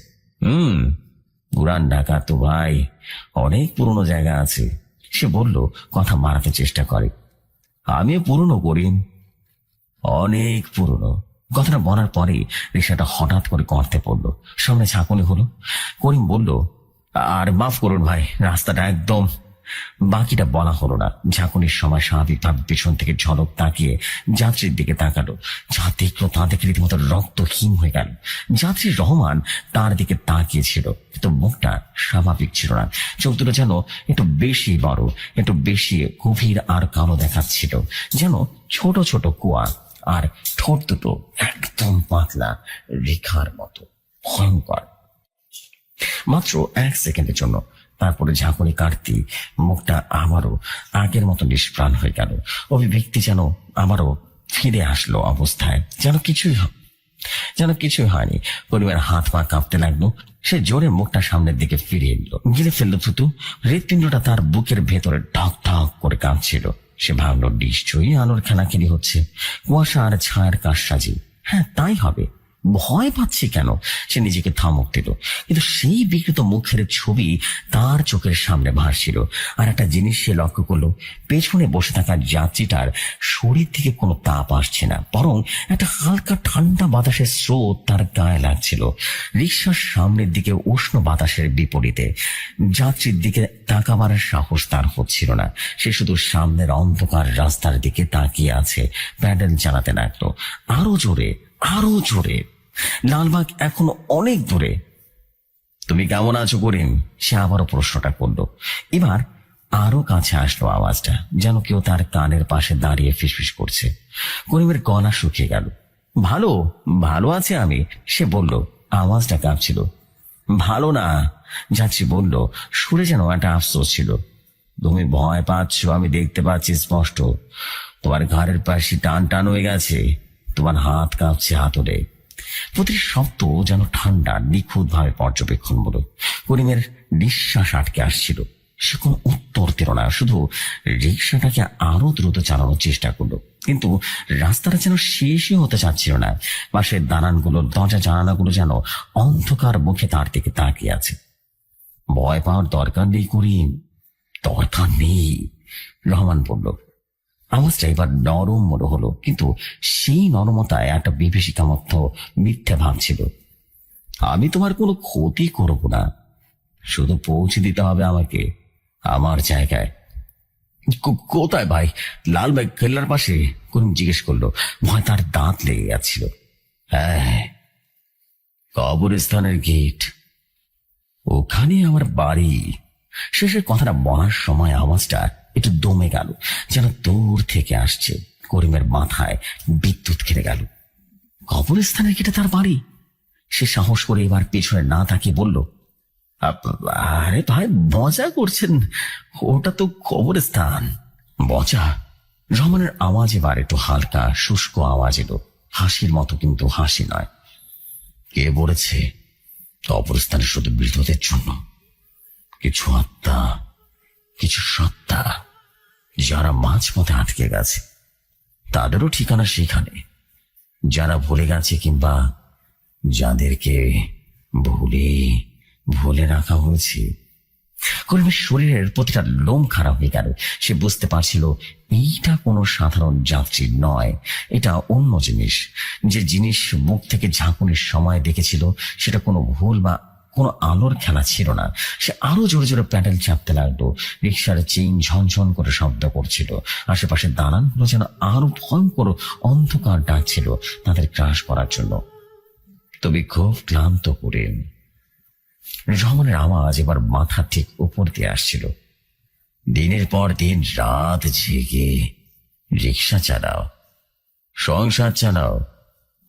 পুরান ঢাকা তো ভাই অনেক পুরনো জায়গা আছে, সে বলল, কথা মারাতে চেষ্টা করে। আমিও পুরনো করিম, অনেক পুরনো। কথাটা বলার পরে রিক্সাটা হঠাৎ করে গর্তে পড়লো। সামনে ঝাঁকুনি হলো। করিম বলল, আর মাফ করুন ভাই, রাস্তাটা একদম। বাকিটা বলা হলো না। ঝাঁকুনির সময় স্বাভাবিকভাবে পেছন থেকে ঝলক তাকিয়ে যাত্রীর দিকে তাকালো। যা দেখলো তা দেখে রীতিমতো রক্তহীন হয়ে গেল। যাত্রী রহমান তার দিকে তাকিয়েছিল, কিন্তু মুখটা স্বাভাবিক ছিল না। চোখ দুটো যেন একটু বেশি বড়, একটু বেশি গভীর আর কালো দেখাচ্ছিল, যেন ছোট ছোট কুয়া। আর ঠোঁট দুটো একদম পাতলা রেখার মতো, ভয়ঙ্কর। মাত্র 1 সেকেন্ডের জন্য, তারপরে ঝাঁকুনি কাটতি মুখটা আবারও আগের মতো নিষ্প্রাণ হয়ে গেল। অভিব্যক্তি যেন আবারও ফিরে আসলো অবস্থায়, যেন কিছুই হয়নি। পরিবার হাত পা কাঁপতে লাগলো। সে জোরে মুখটা সামনের দিকে ফিরিয়ে নিল। গিলে ফেললো থুতু। হৃৎপিণ্ডটা তার বুকের ভেতরে ঢক ঢক করে কাঁপছিল। সে ভাবলো নিশ্চয়ই আলোর খেলাখেলি হচ্ছে, কুয়াশা আর ছায়ার কারসাজি। হ্যাঁ, তাই হবে। ভয় পাচ্ছে কেন? সে নিজেকে থামক দিল, কিন্তু সেই বিকৃত মুখের ছবি তার চোখের সামনে ভাসছিল। আর একটা জিনিস সে লক্ষ্য করলো, পেছনে বসে থাকা যাত্রীটার শরীর থেকে কোনো তাপ আসছে না, বরং একটা হালকা ঠান্ডা বাতাসের স্রোত তার গায়ে লাগছিল। রিক্সার সামনের দিকে উষ্ণ বাতাসের বিপরীতে যাত্রীর দিকে তাকাবার সাহস তার হচ্ছিল না। সে শুধু সামনের অন্ধকার রাস্তার দিকে তাকিয়ে আছে। প্যাডেল চালাতে লাগলো, আরো জোরে, আরো জোরে। লালবাগ এখনো অনেক দূরে। তুমি কেমন আছো করিম? সে আবারও প্রশ্নটা করলো। এবার আরো কাছে আসলো আওয়াজটা, যেন কেউ তার কানের পাশে দাঁড়িয়ে ফিসফিস করছে। করিমের গলা শুকিয়ে গেল। ভালো ভালো আছে আমি, সে বলল। আওয়াজটা কাঁপছিল। ভালো না, যাচ্ছি বলল, সুরে যেন একটা আফসোস ছিল। তুমি ভয় পাচ্ছ, আমি দেখতে পাচ্ছি স্পষ্ট। তোমার ঘাড়ের পাশে টান টান হয়ে গেছে, তোমার হাত কাঁপছে হাতড়ে। প্রতিটি শব্দ যেন ঠান্ডা, নিখুঁত ভাবে পর্যবেক্ষণমূলক। করিমের নিঃশ্বাস আটকে আসছিল। সে কোনো উত্তর দিল না, শুধু রিক্সাটাকে আরো দ্রুত চালানোর চেষ্টা করলো। কিন্তু রাস্তাটা যেন শেষই হতে চাচ্ছিল না। পাশের দালানগুলো, দরজা জানালাগুলো যেন অন্ধকার মুখে তার দিকে তাকিয়ে আছে। ভয় পাওয়ার দরকার নেই করিম, দরকার নেই, রহমান বলল। আওয়াজটা এবার নরম মনে হলো, কিন্তু সেই নরমতায় একটা বিভীষিকা মতো মিথ্যে ভাব ছিল। আমি তোমার কোনো ক্ষতি করব না, শুধু পৌঁছে দিতে হবে আমাকে আমার জায়গায়। কোথায় ভাই? লালবাগ কেল্লার পাশে, করিম জিজ্ঞেস করলো। ভয় তার দাঁত লেগে যাচ্ছিল। হ্যাঁ, কবরস্থানের গেট, ওখানে আমার বাড়ি। শেষের কথাটা বলার সময় আওয়াজটা একটু দমে গেল, যেন দূর থেকে আসছে। করিমের মাথায় বিদ্যুৎ খেলে গেল। কবরস্থানের গেটে তার বাড়ি? সে সাহস করে এবার পেছনে না তাকিয়ে বলল, আরে ভাই, মজা করছেন, ওটা তো কবরস্থান। মজা? রহমানের আওয়াজ এবার একটু হালকা শুষ্ক আওয়াজ এলো, হাসির মতো, কিন্তু হাসি নয়। কে বলেছে কবরস্থানে শুধু মৃতদের জন্য? কিছু আত্মা, কিছু সত্তা যারা মাঝপথে আটকে গেছে, তাদেরও ঠিকানা সেখানে। যারা ভুলে গেছে কিংবা যাদেরকে ভুলে ভুলে রাখা হয়েছে। করিমের শরীরের প্রতিটা লোম খারাপ হয়ে গেল। সে বুঝতে পারছিল এইটা কোনো সাধারণ যাত্রী নয়, এটা অন্য জিনিস। যে জিনিস মুখ থেকে ঝাঁকুনির সময় দেখেছিল সেটা কোনো ভুল বা কোনো আলোর খেলা ছিল না। সে আরো জোরে জোরে প্যাডেল চাপতে লাগলো। রিক্সার চেইন ঝনঝন করে শব্দ করছিল। আশেপাশে দালানগুলো যেন আরো ভয়ঙ্কর অন্ধকার ডাকছিল তাদের ক্রাশ করার জন্য। তবে খুব ক্লান্ত করে রহমানের আওয়াজ এবার মাথা ঠিক উপর দিয়ে আসছিল। দিনের পর দিন রাত জেগে রিক্সা চালাও, সংসার চালাও,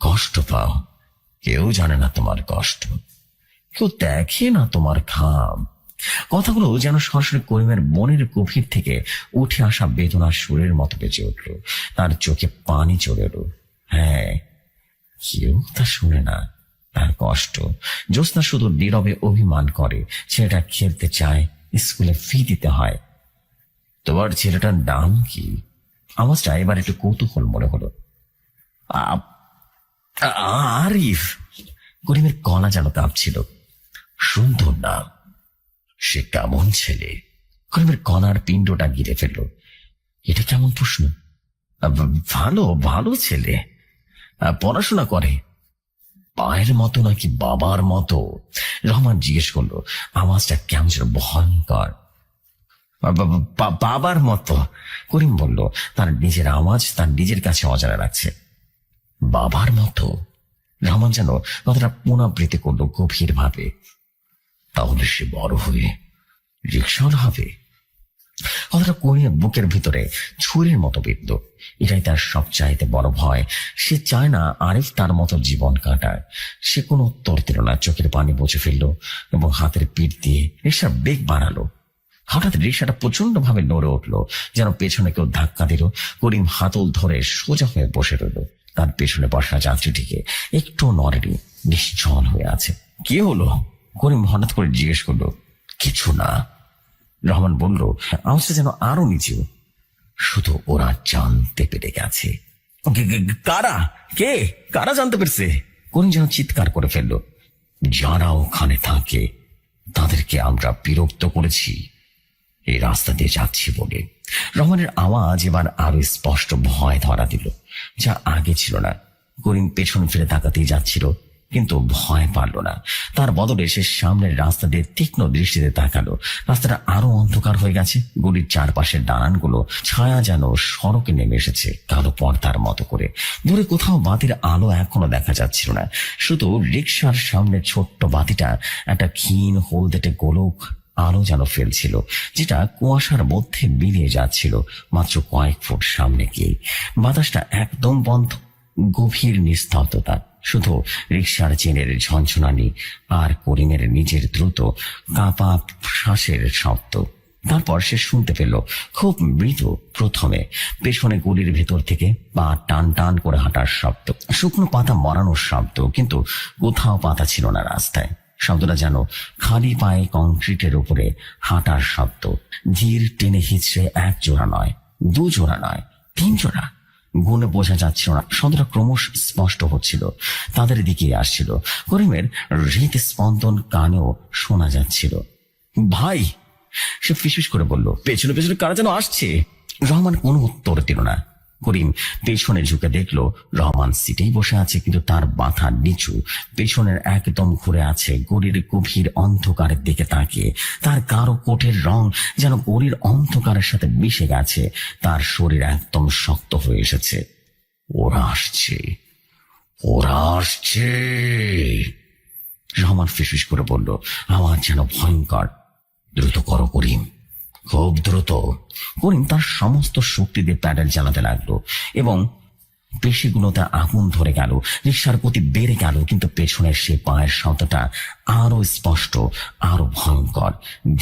কষ্ট পাও, কেউ জানে না তোমার কষ্ট, কেউ দেখে না তোমার ঘাম। কথাগুলো যেন সরাসরি করিমের মনের গভীর থেকে উঠে আসা বেদনার সুরের মতো বেঁচে উঠল। তার চোখে পানি চলে এলো। হ্যাঁ, কেউ তা শুনে না তার কষ্ট। জ্যোৎস্না শুধু নীরবে অভিমান করে। ছেলেটা খেলতে চায়, স্কুলে ফি দিতে হয়। তোমার ছেলেটার নাম কি? আওয়াজটা এবার একটু কৌতূহল মনে হলো। আরিফ। করিমের গলা যেন কাঁপছিল। সুন্দর নাম। সে কেমন ছেলে? করিমের গলার পিণ্ডটা গিরে ফেলল। এটা কেমন প্রশ্ন? ভালো ভালো ছেলে, পড়াশোনা করে। পায়ের মতো নাকি বাবার মতো? রহমান জিজ্ঞেস করলো। আওয়াজটা কেমন ছিল, ভয়ঙ্কর। বাবার মতো, করিম বলল। তার নিজের আওয়াজ তার নিজের কাছে অজানা লাগছে। বাবার মতো? রহমান যেন কথাটা পুনরাবৃত্তি করলো গভীর ভাবে। তাহলে সে বড় হয়ে রিক্সাওয়ালা হবে? কথাটা করিমের বুকের ভিতরে ছুরির মতো বিদ্ধ। এটাই তার সবচাইতে বড় ভয়। সে চায় না আরিফ তার মতো জীবন কাটায়। সে কোনো উত্তর দিল না, চোখের পানি মুছে ফেললো এবং হাতের পিঠ দিয়ে রিক্সার বেগ বাড়ালো। হঠাৎ রিক্সাটা প্রচন্ড ভাবে নড়ে উঠলো, যেন পেছনে কেউ ধাক্কা দিল। করিম হাতল ধরে সোজা হয়ে বসে রইল। তার পেছনে বসা যাত্রীটিকে একটু নড়েনি, নিশ্চল হয়ে আছে। কি হলো? করিম হঠাৎ করে জিজ্ঞেস করলো। কিছু না, রহমান বলল, আওয়াজটা যেন আরো নিচু। শুধু ওরা জানতে পেরে গেছে। কারা? কে? কারা জানতে পেরেছে? করিম যেন চিৎকার করে ফেললো। যারা ওখানে থাকে তাদেরকে আমরা বিরক্ত করেছি এই রাস্তা দিয়ে যাচ্ছি বলে। রহমানের আওয়াজ এবার আরো স্পষ্ট ভয় ধরা দিল, যা আগে ছিল না। করিম পেছন ফিরে তাকাতেই যাচ্ছিল, কিন্তু ভয় পারল না। তার বদলে সে সামনের রাস্তা দিয়ে তীক্ষ্ণ দৃষ্টিতে তাকালো। রাস্তাটা আরো অন্ধকার হয়ে গেছে। গলির চারপাশের দালানগুলো ছায়া যেন সড়কে নেমে এসেছে কালো পর্দার মতো করে। দূরে কোথাও বাতির আলো এখনো দেখা যাচ্ছিল না। শুধু রিক্সার সামনে ছোট্ট বাতিটা একটা ক্ষীণ হলদেটে গোলক আলো যেন ফেলছিল, যেটা কুয়াশার মধ্যে মিলিয়ে যাচ্ছিল মাত্র কয়েক ফুট সামনে গিয়ে। বাতাসটা একদম বন্ধ, গভীর নিস্তব্ধতা। শুধু রিক্সার চেনের ঝনঝনানি আর করিমের নিজের দ্রুত কাঁপা শ্বাসের শব্দ। তারপর সে শুনতে পেল খুব মৃদু, প্রথমে পেছনে গলির ভেতর থেকে পা টান টান করে হাঁটার শব্দ, শুকনো পাতা মরানোর শব্দ, কিন্তু কোথাও পাতা ছিল না রাস্তায়। শব্দটা যেন খালি পায়ে কংক্রিটের উপরে হাঁটার শব্দ। ধীর টেনে হিচড়ে এক জোড়া নয়, দু জোড়া নয়, 3 জোড়া। গুণে বোঝা যাচ্ছিল না, শব্দটা ক্রমশ স্পষ্ট হচ্ছিল, তাদের দিকে আসছিল। করিমের হৃদস্পন্দন কানেও শোনা যাচ্ছিল। ভাই, সে ফিসফিস করে বলল, পেছনে পেছনে কারা যেন আসছে। রহমান কোনো উত্তর দিল না। করিম পেছনে ঝুঁকে দেখল রহমান সিটেই বসে আছে, কিন্তু তার মাথা নিচু, পেছনের একদম ঘুরে আছে গলির গভীর অন্ধকারের দিকে তাকিয়ে। তার গাঢ় কোটের রং যেন গলির অন্ধকারের সাথে মিশে গেছে। তার শরীর একদম শক্ত হয়ে এসেছে। ওরা আসছে, ওরা আসছে, রহমান ফিসফিস করে বলল। আওয়াজ যেন ভয়ঙ্কর। দ্রুত করো করিম, খুব দ্রুত। করিম তার সমস্ত শক্তি দিয়ে প্যাডেল চালাতে লাগলো এবং পেশিগুলোতে আগুন ধরে গেল। রিক্সার গতি বেড়ে গেল, কিন্তু পেছনের সে পায়ের শব্দটা আরো স্পষ্ট, আরো ভয়ঙ্কর।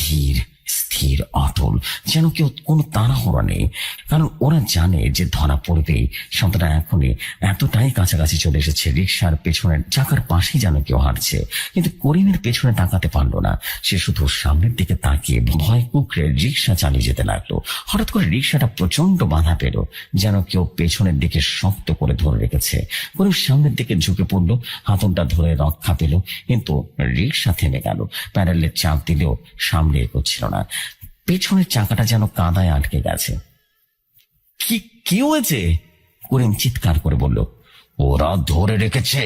ধীর স্থির অটল, যেন কেউ কোনো তাড়াহুড়ো নেই। কারণ ওরা জানে যে ধরা পড়বেই। সন্তানটা এখনই এতটাই কাছাকাছি চলে এসেছে, রিক্সার পেছনের চাকার পাশেই যেন কেউ হাঁটছে। কিন্তু করিমের পেছনে তাকাতে পারলো না। সে শুধু সামনের দিকে তাকিয়ে ভয় কুকড়ে রিক্সা চালিয়ে যেতে লাগলো। হঠাৎ করে রিক্সাটা প্রচন্ড বাধা পেল, যেন কেউ পেছনের দিকে শক্ত করে ধরে রেখেছে। করিম সামনের দিকে ঝুঁকে পড়লো, হাতলটা ধরে রক্ষা পেল, কিন্তু রিক্সা থেমে গেল। প্যাডেলে চাপ দিলেও সামনে এগোচ্ছিল না। পেছনের চাকাটা যেন কাদায় আটকে গেছে। কি কি হয়েছে? করিম চিৎকার করে বলল, ওরা ধরে রেখেছে।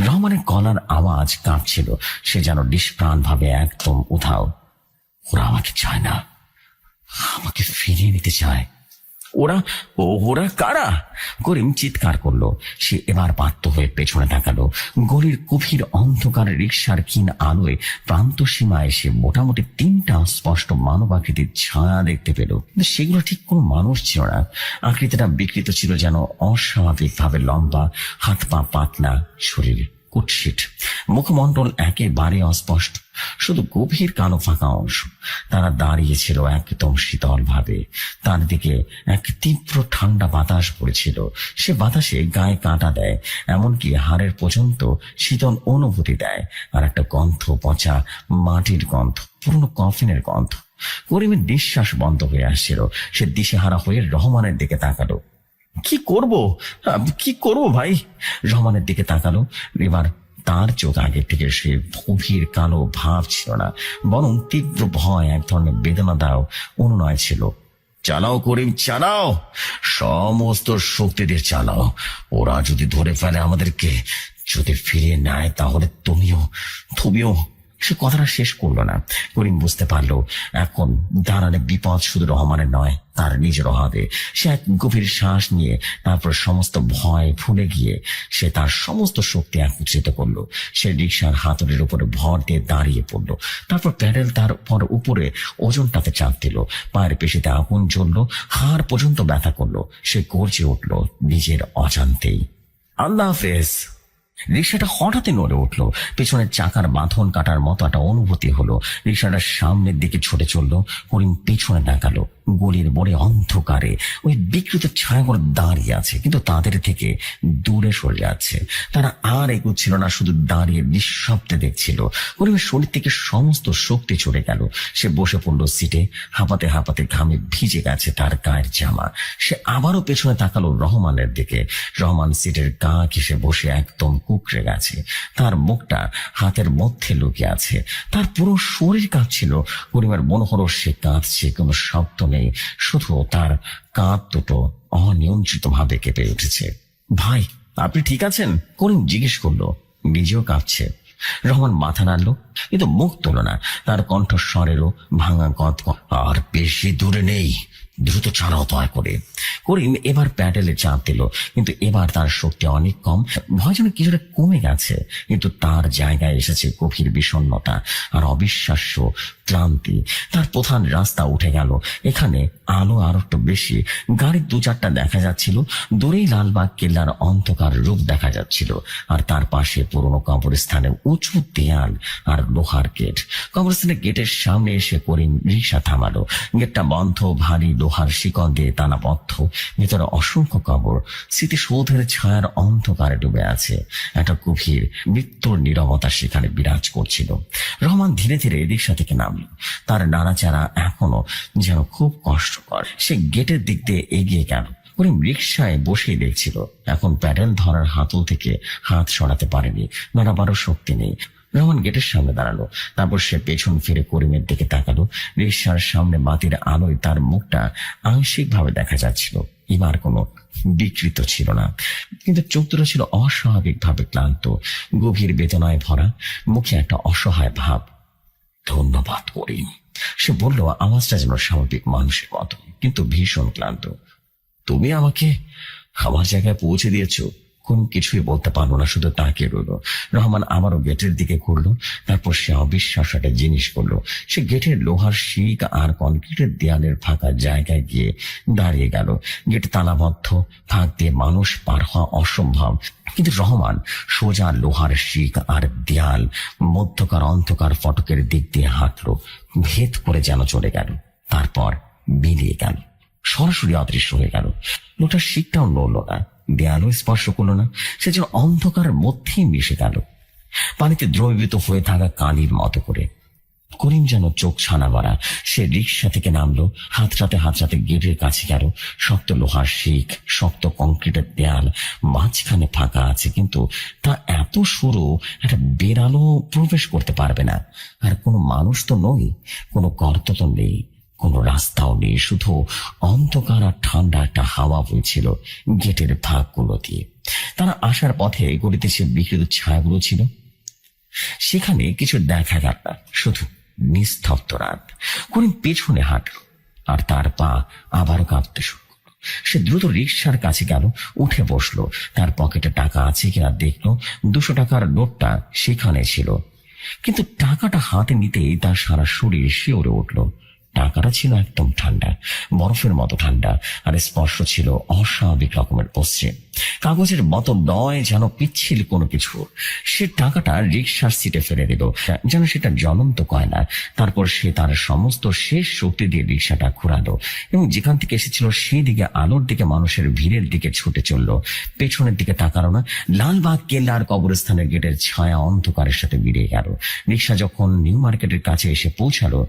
রহমানের গলার আওয়াজ কাঁপছিল, সে যেন নিষ্প্রাণ ভাবে একদম উধাও। ওরা আমাকে চায় না, আমাকে ফিরিয়ে নিতে চায়। ওরা ওরা কারা? করিম চিৎকার করলো। সে এবার বাধ্য হয়ে পেছনে তাকালো। গলির গভীর অন্ধকার রিক্সার ক্ষীণ আলোয় প্রান্ত সীমায় সে মোটামুটি 3টা স্পষ্ট মানব আকৃতির ছায়া দেখতে পেল। কিন্তু সেগুলো ঠিক কোনো মানুষ ছিল না। আকৃতিটা বিকৃত ছিল, যেন অস্বাভাবিকভাবে লম্বা, হাত পা পাতলা, শরীর কুৎসিত, মুখমণ্ডল একেবারে অস্পষ্ট, শুধু গভীর কালো ফাঁকা অংশ। তারা দাঁড়িয়েছিল একদম শীতল ভাবে। তার দিকে এক তীব্র ঠান্ডা বাতাস পড়েছিল। সে বাতাসে গায়ে কাঁটা দেয়, এমনকি হাড়ের পর্যন্ত শীতল অনুভূতি দেয়। আর একটা গন্ধ, পচা মাটির গন্ধ, পুরনো কফিনের গন্ধ। করিমের নিঃশ্বাস বন্ধ হয়ে আসছিল। সে দিশেহারা হয়ে রহমানের দিকে তাকালো। কি করব ভাই? রহমানের দিকে তাকালো। এবার তার চোখ আগের থেকে সে গভীর কালো ভাব ছিল না, বরং তীব্র ভয়, এক ধরনের বেদনাদায়ক অনুনয় ছিল। চালাও করিম, চালাও, সমস্ত শক্তি দিয়ে চালাও। ওরা যদি ধরে ফেলে আমাদেরকে, যদি ফিরিয়ে নেয়, তাহলে তুমিও। সে কথাটা শেষ করলো না। করিম বুঝতে পারলো এখন দাঁড়ালে বিপদ শুধু রহমানের নয়, তার নিজেরও হবে। সে এক গভীর শ্বাস নিয়ে তারপর সমস্ত ভয় ভুলে গিয়ে সে তার সমস্ত শক্তি একত্রিত করলো। সে রিক্সার হাতলের উপরে ভর দিয়ে দাঁড়িয়ে পড়লো। তারপর প্যাডেল তার উপরে ওজনটাতে চাপ দিল। পায়ের পেশিতে আগুন জ্বললো, হাড় পর্যন্ত ব্যথা করলো। সে গর্জে উঠলো নিজের অজান্তেই, আল্লাহ হাফেজ। রিক্সাটা হঠাৎই নড়ে উঠলো। পেছনের চাকার বাঁধন কাটার মতো একটা অনুভূতি হলো। রিক্সাটা সামনের দিকে ছুটে চললো। করিম পেছনে তাকালো। গলির মোড়ে অন্ধকারে ওই বিকৃত ছায়াগুলো দাঁড়িয়ে আছে, কিন্তু তাদের থেকে দূরে সরে যাচ্ছে। তারা আর এগোচ্ছিল না, শুধু দাঁড়িয়ে নিঃশব্দে দেখছিল। করিমের শরীর থেকে সমস্ত শক্তি চলে গেল। সে বসে পড়লো সিটে। হাঁপাতে হাঁপাতে ঘামে ভিজে গেছে তার গায়ের জামা। সে আবারও পেছনে তাকালো রহমানের দিকে। রহমান সিটের গা ঘেঁষে বসে একদম কুকড়ে গেছে। তার মুখটা হাতের মধ্যে লুকিয়ে আছে। তার পুরো শরীর কাঁপছিল। করিমের মনে হলো সে কাঁদছে, কোনো শব্দ নেই, শুধু তার কাঁধ দুটো অনিয়ন্ত্রিত ভাবে কেঁপে উঠেছে। ভাই, আপনি ঠিক আছেন? করিম জিজ্ঞেস করলো। নিজেও কাঁপছে। রহমান মাথা নাড়ল, কিন্তু মুখ তোল না। তার কণ্ঠস্বরেরও ভাঙা গদ। আর বেশি দূরে নেই, দ্রুত ছাড়াও দয়া করে। করিম এবার প্যাডেলে চাপ দিল, কিন্তু এবার তার শক্তি অনেক কম। ভয় যেন কিছুটা কমে গেছে, কিন্তু তার জায়গায় এসেছে গভীর বিষণ্ণতা আর অবিশ্বাস্য ক্লান্তি। তার প্রধান রাস্তা উঠে গেল। এখানে আলো আরো একটু বেশি। গাড়ির 2-4টা দেখা যাচ্ছিল। দূরেই লালবাগ কেল্লার অন্ধকার রূপ দেখা যাচ্ছিল। আর তার পাশে পুরনো কবরস্থানে উঁচু দেয়াল আর লোহার গেট। কবরস্থানের গেটের সামনে এসে করিম রিক্সা থামালো। গেটটা বন্ধ, ভারী লোহার শিকল দিয়ে টানাবদ্ধ। ভেতরে অসংখ্য কবর, স্মৃতিসৌধের ছায়ার অন্ধকারে ডুবে আছে। একটা গভীর মৃত্যুর নীরবতা সেখানে বিরাজ করছিল। রহমান ধীরে ধীরে রিক্সা থেকে নামল। তার নাড়াচাড়া এখনো যেন খুব কষ্টকর। সে গেটের দিক দিয়ে এগিয়ে গেল। করিম রিক্সায় বসে দেখছিল। এখন প্যাডেল ধরার হাতল থেকে হাত সরাতে পারেনি, নড়াবারও শক্তি নেই। রহমান গেটের সামনে দাঁড়ালো। তারপর সে পেছন ফিরে করিমের দিকে তাকালো। রিক্সার সামনে বাতির আলোয় তার মুখটা আংশিক ভাবে দেখা যাচ্ছিল। এবার কোনো বিকৃত ছিল না, কিন্তু চোখ দুটো ছিল অস্বাভাবিক ভাবে ক্লান্ত, গভীর বেদনায় ভরা। মুখে একটা অসহায় ভাব। ধন্যবাদ করিম, সে বলল, আওয়াজটা যেন স্বাভাবিক মানুষের মতো, কিন্তু ভীষণ ক্লান্ত। তুমি আমাকে আমার জায়গায় পৌঁছে দিয়েছ। কোন কিছুই বলতে পারলো না, শুধু তাকিয়ে রইল। রহমান আবারও গেটের দিকে ঘুরলো। তারপর সে অবিশ্বাস একটা জিনিস করলো। সে গেটের লোহার শিক আর কনক্রিটের দেয়ালের ফাঁকা জায়গায় গিয়ে দাঁড়িয়ে গেল। গেট তালাবদ্ধ, ফাঁক দিয়ে মানুষ পার হওয়া অসম্ভব। কিন্তু রহমান সোজা লোহার শিক আর দেয়াল মধ্যকার অন্ধকার ফটকের দিক দিয়ে হাঁটলো। ভেদ করে যেন চলে গেল, তারপর মিলিয়ে গেল, সরাসরি অদৃশ্য হয়ে গেল। লোটার শিকটাও নড়ল না, দেয়ালও স্পর্শ করলো না। সে যেন অন্ধকারের মধ্যেই মিশে গেল, পানিতে দ্রবীভূত হয়ে থাকা কালির মতো করে। করিম যেন চোখ ছানা ভরা। সে রিক্সা থেকে নামলো, হাতড়াতে গেটের কাছে গেল। শক্ত লোহার শিক, শক্ত কংক্রিটের দেয়াল, মাঝখানে ফাঁকা আছে, কিন্তু তা এত সরু একটা বেড়ালো প্রবেশ করতে পারবে না। আর কোনো মানুষ তো নয়, কোনো গর্ত তো নেই, কোনো রাস্তাও নেই, শুধু অন্ধকার আর ঠান্ডা একটা হাওয়া বইছিল গেটের ফাঁকগুলো দিয়ে। তারা আসার পথে গলিতে সে বিকৃত ছায়াগুলো ছিল, সেখানে কিছু দেখা গেল না, শুধু নিস্তব্ধ রাত। করিম পেছনে হাঁটল, আর তার পা আবার কাঁপতে শুরু করলো। সে দ্রুত রিক্সার কাছে গেল, উঠে বসলো। তার পকেটে টাকা আছে কিনা দেখলো। 200 টাকার নোটটা সেখানে ছিল, কিন্তু টাকাটা হাতে নিতেই তার সারা শরীর শিউরে উঠল। টাকাটা ছিল একদম ঠান্ডা, বরফের মতো ঠান্ডা, আর স্পর্শ ছিল অস্বাভাবিক রকমের পশ্চিম। কাগজের মতো নয়, যেন পিচ্ছিল কোনো কিছু। সে টাকাটা রিক্সার সিটে ফেলে দিল, যেন সেটা জ্বলন্ত কয়লা। তারপর সে তার সমস্ত শেষ শক্তি দিয়ে রিক্সাটা ঘোরালো এবং যেখান থেকে এসেছিল সেই দিকে, আলোর দিকে, মানুষের ভিড়ের দিকে ছুটে চলল। পেছনের দিকে তাকালো না। লালবাগ কেল্লার কবরস্থানের গেটের ছায়া অন্ধকারের সাথে মিলিয়ে গেল। রিক্সা যখন নিউ মার্কেটের কাছে এসে পৌঁছালো,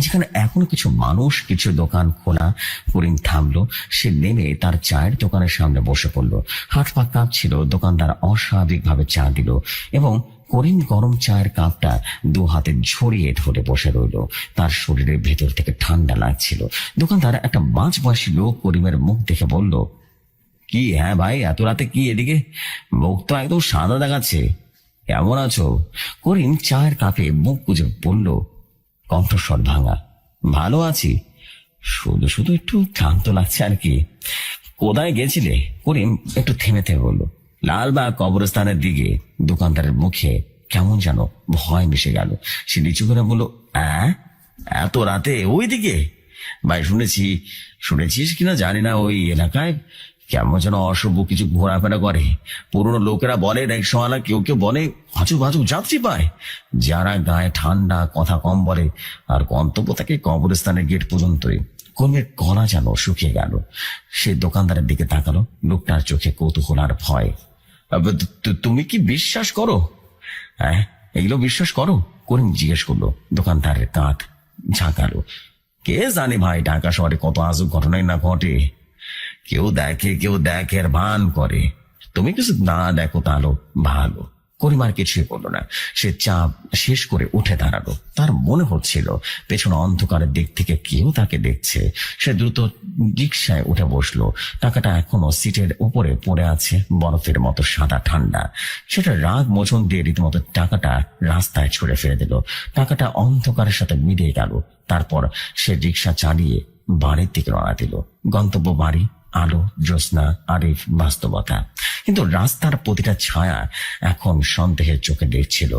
যেখানে এখনো কিছু মানুষ, কিছু দোকান খোলা, করিম থামলো। সে নেমে তার চায়ের দোকানের সামনে বসে পড়লো। হাত পা কাঁপছিল। দোকানদার অস্বাভাবিক ভাবে চা দিল এবং করিম গরম চায়ের কাপটা 2 হাতে ঝরিয়ে ধরে বসে রইল। তার শরীরের ভেতর থেকে ঠান্ডা লাগছিল। দোকানদার, একটা মাঝবয়সী লোক, করিমের মুখ দেখে বলল, কি হ্যাঁ ভাই, এত রাতে কি এদিকে? মুখ তো একদম সাদা দেখাচ্ছে, কেমন আছো? করিম চায়ের কাপে মুখ গুজে বলল, কণ্ঠস্বর ভাঙা, ভালো আছি, শুধু শুধু একটু ক্লান্ত লাগছে আর কি। কোথায় গেছিলে? করিম একটু থেমে থেমে বলল, লালবাগ কবরস্থানের দিকে। দোকানদারের মুখে কেমন যেন ভয় মিশে গেল। সে নিচু করে বলল, এত রাতে ওই দিকে? ভাই, শুনেছিস কিনা জানি না, ওই এলাকায় কেমন যেন অশুভ কিছু ঘোরাফেরা করে। পুরনো লোকেরা বলে, রিক্সাওয়ালা কেউ কেউ বলে আজব আজব যাত্রী পায়, যারা গায়ে ঠান্ডা, কথা কম বলে, আর গন্তব্য থাকে কবরস্থানের গেট পর্যন্তই। কর্মের গলা যেন শুকিয়ে গেল। সে দোকানদারের দিকে তাকালো। লোকটার চোখে কৌতূহল আর ভয়। তুমি কি বিশ্বাস করো? হ্যাঁ, এগুলো বিশ্বাস করো? করিম জিজ্ঞেস করলো। দোকানদারের কাঁধ ঝাঁকালো। কে জানে ভাই, ঢাকা শহরে কত আজব ঘটনাই না ঘটে। কেউ দেখে আর ভান করে। তুমি কিছু না দেখো তাহলে ভালো। করিম আর কিছুই বললো না। সে চা শেষ করে উঠে দাঁড়ালো। তার মনে হচ্ছিল পেছনে অন্ধকারের দিক থেকে কেউ তাকে দেখছে। সে দ্রুত রিকশায় উঠে বসলো। টাকাটা এখনো সিটের উপরে পড়ে আছে, বরফের মতো সাদা ঠান্ডা। সেটা রাগ মোচন দিয়ে রীতিমতো টাকাটা রাস্তায় ছুড়ে ফেলে দিল। টাকাটা অন্ধকারের সাথে মিলিয়ে গেল। তারপর সে রিকশা চালিয়ে বাড়ির দিকে রওনা দিল। গন্তব্য বাড়ি, আলো, জ্যোৎস্না, আরিফ, বাস্তবতা। কিন্তু রাস্তার প্রতিটা ছায়া এখন সন্দেহের চোখে দেখছিল।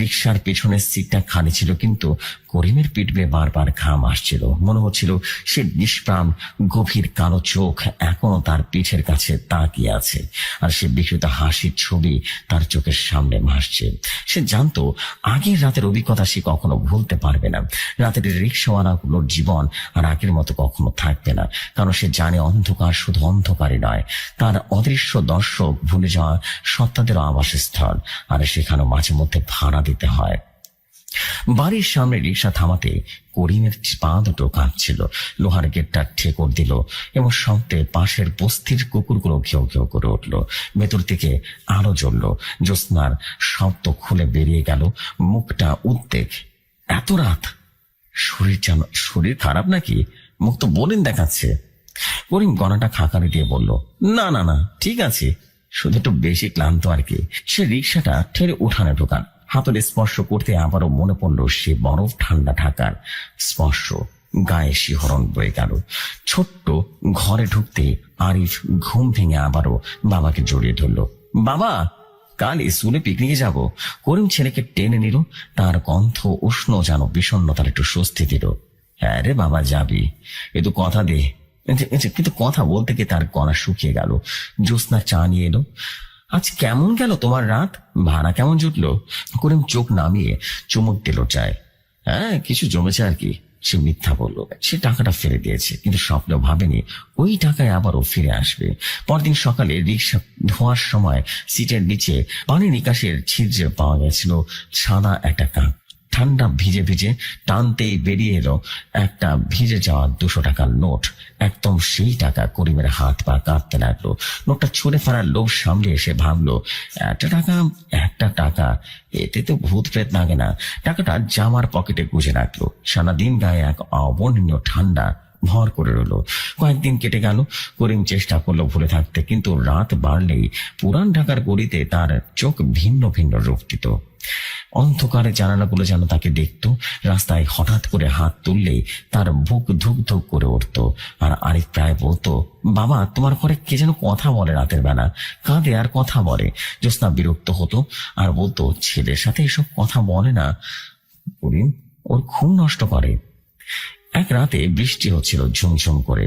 রিকশার পেছনের সিটটা খালি ছিল, কিন্তু করিমের পিঠ বেয়ে বারবার ঘাম আসছিল। মনে হচ্ছিল সে নিষ্প্রাণ, গভীর কালো চোখ এখনো তার পিঠের কাছে তাকিয়ে আছে, আর সে বিকৃত হাসির ছবি তার চোখের সামনে ভাসছে। সে জানতো আগের রাতের অভিজ্ঞতা সে কখনো ভুলতে পারবে না। রাতের রিক্সাওয়ালাগুলোর জীবন আর আগের মতো কখনো থাকবে না, কারণ সে জানে অন্ধকার শুধু অন্ধকারই নয়, তার অদৃশ্য দর্শক, ভুলে যাওয়া সত্তাদেরও আবাসস্থল, আর সেখানেও মাঝে মধ্যে ভাড়া দিতে হয়। বাড়ির সামনে রিক্সা থামাতে করিমের পা দুটো কাঁপছিল। লোহার গেটটা ঠেকর দিল এবং শব্দে পাশের বস্তির কুকুরগুলো ঘেউ ঘেউ করে উঠল। ভেতর থেকে আলো জ্বলল। জ্যোৎস্নার শব্দ খুলে বেরিয়ে গেল। মুখটা উদ্বেগ। এত রাত, শরীর খারাপ নাকি? মুখ তো বোরিং দেখাচ্ছে। করিম গলাটা খাকারি দিয়ে বলল, না না না, ঠিক আছে, শুধু একটু বেশি ক্লান্ত আর কি। সে রিক্সাটা ঠেলে উঠানে ঢোকান। হাতলে স্পর্শ করতে আবারও মনে পড়ল সে বরফ ঠান্ডা ঢাকার স্পর্শ। গায়ে শিহরণ বয়ে গেল। ছোট্ট ঘরে ঢুকতে আরিফ ঘুম ভেঙে আবারও বাবাকে জড়িয়ে ধরল। বাবা, কাল স্কুলে পিকনিকে যাব। করিম ছেলেকে টেনে নিল। তার কণ্ঠ উষ্ণ, যেন বিষণ্ণতার একটু স্বস্তি দিল। হ্যাঁ রে বাবা, যাবি, এ তো কথা দে। কিন্তু কথা বলতে গিয়ে তার গলা শুকিয়ে গেল। জ্যোৎস্না চা নিয়ে এলো। আজ কেমন গেল তোমার রাত? ভাড়া কেমন জুটলো? করিম চোখ নামিয়ে চুমুক দিল চায়। হ্যাঁ, কিছু জমেছে আর কি। সে মিথ্যা বলল। সে টাকাটা ফেলে দিয়েছে, কিন্তু স্বপ্নেও ভাবেনি ওই টাকায় আবারও ফিরে আসবে। পরদিন সকালে রিক্সা ধোয়ার সময় সিটের নিচে পানি নিকাশের ছিদ্রে পাওয়া গেছিল সাদা একটা কাপ। ঠান্ডা ভিজে ভিজে টানতেই বেরিয়ে এলো একটা ভিজে যাওয়া 200 টাকার নোট। একদম সেই টাকা। করিমের হাত পা কাঁপতে লাগলো। নোটটা ছুঁড়ে ফেলার লোভ সামলে এসে ভাবলো, একটা টাকা, এতে তো ভূত প্রেত লাগে না। টাকাটা জামার পকেটে গুজে রাখলো। সারাদিন গায়ে এক অবর্ণনীয় ঠান্ডা ভর করে রইল। কয়েকদিন কেটে গেল। করিম চেষ্টা করলো ভুলে থাকতে, কিন্তু রাত বাড়লেই পুরান ঢাকার গলিতে তার চোখ ভিন্ন ভিন্ন রূপ দিত। অন্ধকারে জানালাগুলো যেন তাকে দেখত। রাস্তায় হঠাৎ করে হাত তুললেই তার বুক ধুক ধুক করে উঠত। আর আরিফ প্রায় বলতো, বাবা, তোমার ঘরে কে যেন কথা বলে রাতের বেলা, কাঁদে আর কথা বলে। জ্যোৎস্না বিরক্ত হতো আর বলতো, ছেলের সাথে এসব কথা বলে না, করিম ওর ঘুম নষ্ট করে। এক রাতে বৃষ্টি হচ্ছিল ঝুমঝুম করে।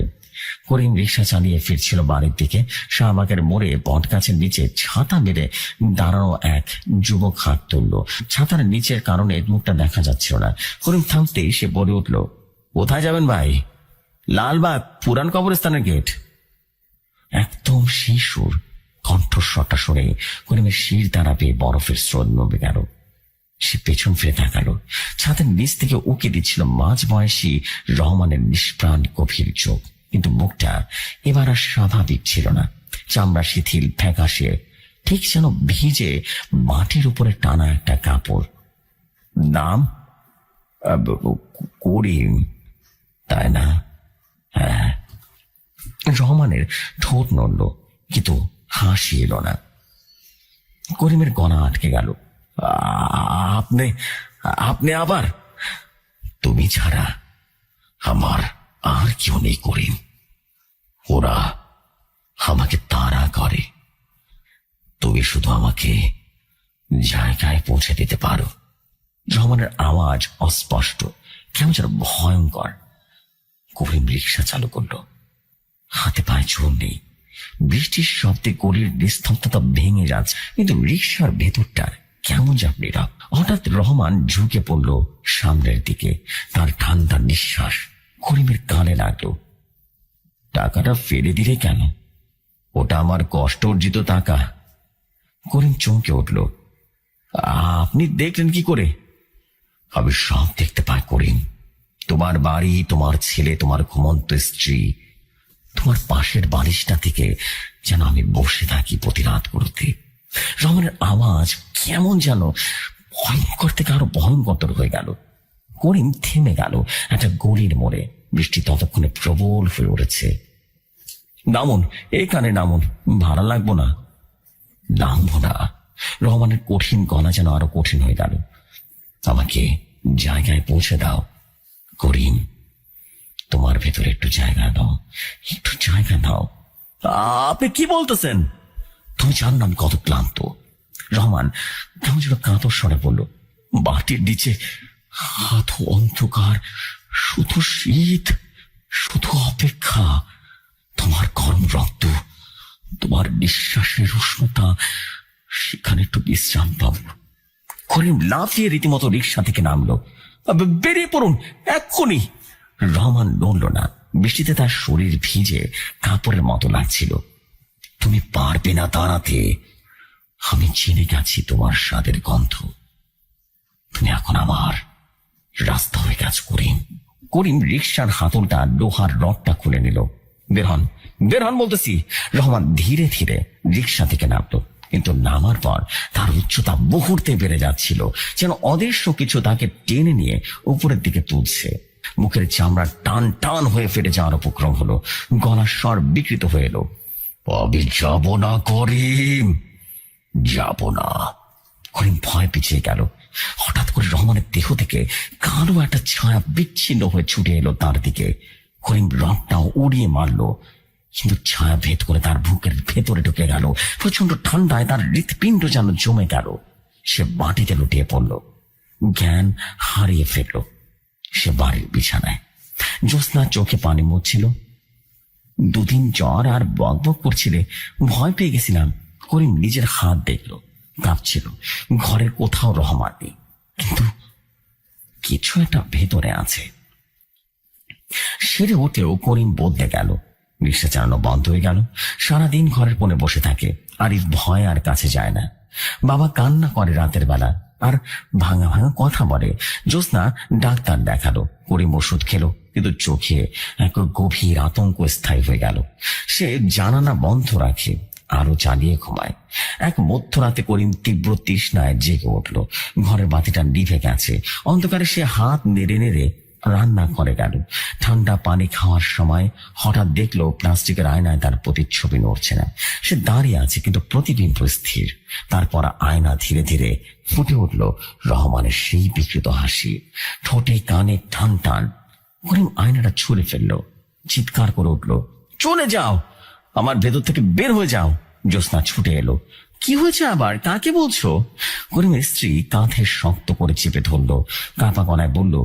করিম রিক্সা চালিয়ে ফিরছিল বাড়ির দিকে। শাহবাগের মোড়ে বট গাছের নিচে ছাতা মেরে দাঁড়ানো এক যুবক হাত তুলল। ছাতার নিচের কারণে মুখটা দেখা যাচ্ছিল না। করিম থামতেই সে বলে উঠল, কোথায় যাবেন ভাই? লালবাগ পুরান কবরস্থানের গেট। একদম শিশুর কণ্ঠস্বরটা শুনে করিমের শির দাঁড়াবে বরফের স্রোত নবে গেল। সে পেছন ফিরে তাকালো। ছাদের নিচ থেকে উকি দিচ্ছিল মাঝ বয়সী রহমানের নিষ্প্রাণ গভীর চোখ, কিন্তু মুখটা এবার আর স্বাভাবিক ছিল না। চামড়া শিথিল, ফ্যাকাশে, ঠিক যেন ভিজে মাটির উপরে টানা একটা কাপড়। নাম? করিম, তাই না? হ্যাঁ। রহমানের ঠোঁট নড়ল, কিন্তু হাসি এলো না। করিমের গলা আটকে গেল। আপনি আপনি আবার? তুমি ছাড়া আমার আর কেউ নেই করিম। ওরা আমাকে তাড়া করে, তুমি শুধু আমাকে জায়গায় পৌঁছে দিতে পারো। রহমানের আওয়াজ অস্পষ্ট, কেমন যেন ভয়ঙ্কর। করিম রিক্সা চালু করলো। হাতে পায়ে জোর নেই। বৃষ্টির শব্দে গলির নিস্তব্ধতা ভেঙে যাচ্ছে, কিন্তু রিক্সার ভেতরটা কেমন যেন নীরব। হঠাৎ রহমান ঝুঁকে পড়ল সামনের দিকে। তার ঠান্ডা নিঃশ্বাস করিমের কানে লাগলো। টাকাটা ফেলে দিলে কেন? ওটা আমার কষ্ট অর্জিত টাকা। করিম চমকে উঠল। আপনি দেখলেন কি করে? আমি সব দেখতে পাই করিম। তোমার বাড়ি, তোমার ছেলে, তোমার ঘুমন্ত স্ত্রী, তোমার পাশের বালিশটা থেকে যেন আমি বসে থাকি প্রতি রাত করতে। রহমানের আওয়াজ কেমন যেন ভয়ঙ্কর থেকে আরো ভয়ঙ্কর হয়ে গেল। করিম থেমে গেল একটা গলির মোড়ে। বৃষ্টি ততক্ষণে প্রবল হয়ে উঠেছে। নামুন, এখানে নামুন, ভাড়া লাগবো না। নামবো না। রহমানের কঠিন গলা যেন আরো কঠিন হয়ে গেল। আমাকে জায়গায় পৌঁছে দাও করিম। তোমার ভেতরে একটু জায়গা দাও, একটু জায়গা দাও। আপনি কি বলতেছেন? তুমি জানো না আমি কত ক্লান্ত। রহমান কেমন যেন কাঁতর স্বরে বলল। বাটির নিচে হাত অন্ধকার, শুধু শীত, শুধু অপেক্ষা। তোমার গরম রক্ত, তোমার নিঃশ্বাসের উষ্ণতা, সেখানে একটু বিশ্রাম পাবো। করিম লাফিয়ে রীতিমতো রিক্সা থেকে নামলো। বেরিয়ে পড়ুন এক্ষুনি। রহমান নড়ল না। বৃষ্টিতে তার শরীর ভিজে কাপড়ের মতো লাগছিল। তুমি পারবে না দাঁড়াতে। আমি চিনে গেছি তোমার স্বাদের গন্ধ। তুমি এখন আমার রাস্তা হয়ে গেছ করিম। করিম রিক্সার হাতলটা লোহার রডটা খুলে নিল। বের হন, বের হন বলতেছি। রহমান ধীরে ধীরে রিক্সা থেকে নামলো, কিন্তু নামার পর তার উচ্চতা মুহূর্তে বেড়ে যাচ্ছিল, যেন অদৃশ্য কিছু তাকে টেনে নিয়ে উপরের দিকে তুলছে। মুখের চামড়া টান টান হয়ে ফেটে যাওয়ার উপক্রম হলো। গলার স্বর বিকৃত হয়ে এলো। আমি যাব না করিম, যাব না। করিম ভয় পিছিয়ে গেল। হঠাৎ করে রহমানের দেহ থেকে কালো একটা ছায়া বিচ্ছিন্ন হয়ে ছুটে এলো তার দিকে। করিম রংটাও উড়িয়ে মারলো, কিন্তু ছায়া ভেদ করে তার বুকের ভেতরে ঢুকে গেল। প্রচন্ড ঠান্ডায় তার হৃৎপিণ্ড যেন জমে গেল। সে মাটিতে লুটিয়ে পড়ল, জ্ঞান হারিয়ে ফেলল। সে বাড়ির বিছানায়। জ্যোৎস্না চোখে পানি মুছছিল। দুদিন জ্বর আর বকবক করছিলে, ভয় পেয়ে গেছিলাম। করিম নিজের হাত দেখল, কাঁপছিল। ঘরের কোথাও রহমান নেই, কিন্তু কিছু একটা ভেতরে আছে। সেরে উঠেও করিম বদলে গেল। রিক্সা চালানো বন্ধ হয়ে গেল। সারাদিন ঘরের কোণে বসে থাকে। আরিফ ভয় আর কাছে যায় না। বাবা কান্না করে রাতের বেলা, আর ভাঙা ভাঙা কথা বলে। জ্যোৎস্না ডাক্তার দেখালো, করিম ওষুধ খেলো, কিন্তু চোখে এক গভীর আতঙ্ক স্থায়ী হয়ে গেল। সে জানালা বন্ধ রাখে, আরো চালিয়ে ঘুমায়। এক মধ্যরাতে করিম তীব্র তৃষ্ণায় জেগে উঠল। ঘরের বাতিটা নিভে গেছে। অন্ধকারে সে হাত নেড়ে নেড়ে রান্না করে গেল। ঠান্ডা পানি খাওয়ার সময় হঠাৎ দেখলো প্লাস্টিকের আয়নায় তার প্রতিচ্ছবি নড়ছে না। সে দাঁড়িয়ে আছে, কিন্তু প্রতিবিম্ব স্থির। তারপর আয়না ধীরে ধীরে ফুটে উঠল রহমানের সেই বিকৃত হাসি, ঠোঁটে কানে টান টান। করিম আয়নাটা ছুঁড়ে ফেললো, চিৎকার করে উঠল, চলে যাও, আমার ভেতর থেকে বের হয়ে যাও। জ্যোৎস্না ছুটে এলো। কি হয়েছে আবার, কাকে বলছো? করিমের স্ত্রী কাঁধে শক্ত করে চেপে ধরলো, কাঁপা গলায় বলল,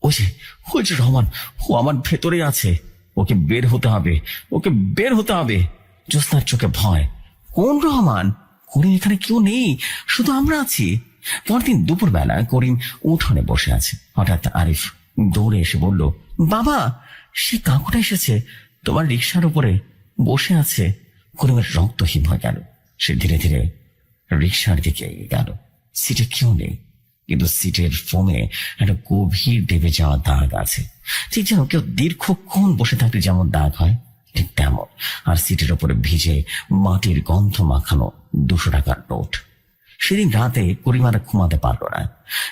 ওই যে রহমান, ও আমার ভেতরে আছে, ওকে বের হতে হবে, ওকে বের হতে হবে। জ্যোৎস্নার চোখে ভয়। কোন রহমান? করিম এখানে কেউ নেই, শুধু আমরা আছি। পরদিন দুপুর বেলা করিম উঠোনে বসে আছে। হঠাৎ আরিফ দৌড়ে এসে বলল, বাবা, সে কাকুটা এসেছে, তোমার রিক্সার উপরে বসে আছে। করিমের রক্তহীন হয়ে গেল। সে ধীরে ধীরে রিক্সার দিকে এগিয়ে গেল। সিটে কেউ নেই, কিন্তু সিটের ফোমে একটা গভীর ডেবে যাওয়া দাগ আছে। ঠিক যেন কেউ দীর্ঘক্ষণ বসে থাকলে যেমন দাগ হয়, ঠিক তেমন। আর সিটের উপরে ভিজে মাটির গন্ধ মাখানো 200 টাকার নোট। সেদিন রাতে করিম আর ঘুমাতে পারল না।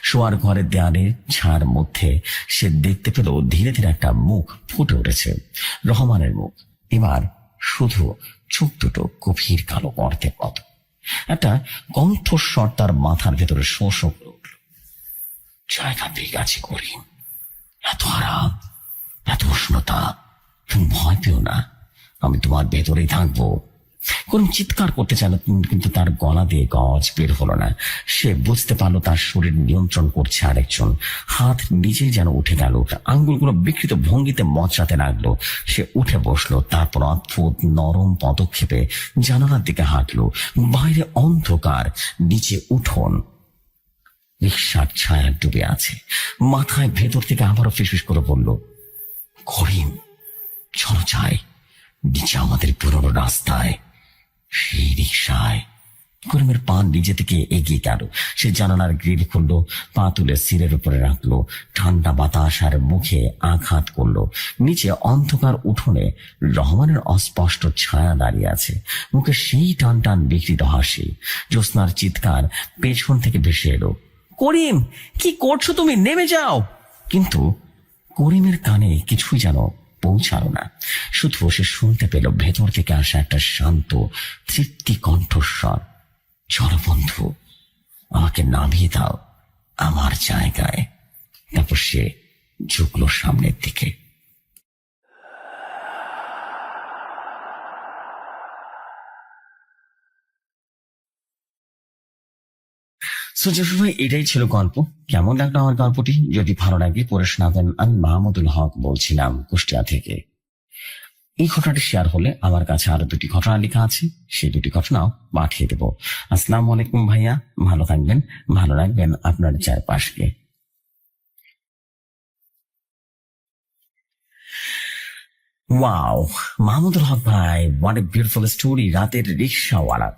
শোয়ার ঘরের দেয়ালের ছায়ার মধ্যে সে দেখতে পেল ধীরে ধীরে একটা মুখ ফুটে উঠেছে, রহমানের মুখ। এবার শুধু চোখ দুটো গভীর কালো গর্তের মতো। একটা কণ্ঠস্বর তার মাথার ভেতরে শোষ করে উঠল, জায়গা পেয়ে গেছে করিম, এত আরাম, এত উষ্ণতা, তুমি ভয় পেও না, আমি তোমার ভেতরেই থাকবো। করিম চিৎকার করতে চাইল, কিন্তু তার গলা দিয়ে গজ বের হলো না। সে বুঝতে পারলো তার শরীর নিয়ন্ত্রণ করছে আরেকজন। হাত নিজেই যেন উঠে গেল, আঙ্গুলগুলো বিকৃত ভঙ্গিতে মচড়াতে লাগলো। সে উঠে বসলো, তারপর অদ্ভুত নরম পদক্ষেপে জানালার দিকে হাঁটলো। বাইরে অন্ধকার, নিচে উঠোন, রিক্সার ছায়া ডুবে আছে। মাথায় ভেতর থেকে আবারও ফিসফিস করে বলল, করিম, চলো যাই নিচে আমাদের পুরনো রাস্তায়, সেই রিক্সায়। করিমের পা নিজে থেকে এগিয়ে গেল। সে জানালার গ্রিল খুললো, পা তুলে সিরের উপরে রাখলো। ঠান্ডা বাতাস আর মুখে আঘাত করলো। নিচে অন্ধকার উঠোনে রহমানের অস্পষ্ট ছায়া দাঁড়িয়ে আছে, মুখে সেই টান টান বিকৃত হাসি। জ্যোৎস্নার চিৎকার পেছন থেকে ভেসে এলো, করিম, কি করছো তুমি, নেমে যাও। কিন্তু করিমের কানে কিছুই যেন পৌঁছালো না। শুধু সে শুনতে পেল ভেতর থেকে আসা একটা শান্ত তৃপ্তি কণ্ঠস্বর, চলো বন্ধু, আমাকে নামিয়ে দাও আমার জায়গায়। তারপর সে ঝুঁকলো সামনের দিকে। এটাই ছিল গল্প। কেমন লাগলো আমার গল্পটি? যদি ভালো লাগে পড়ে শোনাবেন। আমি মাহমুদুল হক বলছিলাম, কুষ্টিয়া থেকে। এই ঘটনাটি শেয়ার হলে আমার কাছে আরো 2টি ঘটনা লেখা আছে, সেই 2টি ঘটনাও পাঠিয়ে দেব। আসসালামু আলাইকুম ভাইয়া, ভালো থাকবেন, ভালো রাখবেন আপনার চারপাশকে। ওয়াও, মাহমুদুল হক ভাই, হোয়াট এ বিউটিফুল স্টোরি। রাতের রিক্সাওয়ালা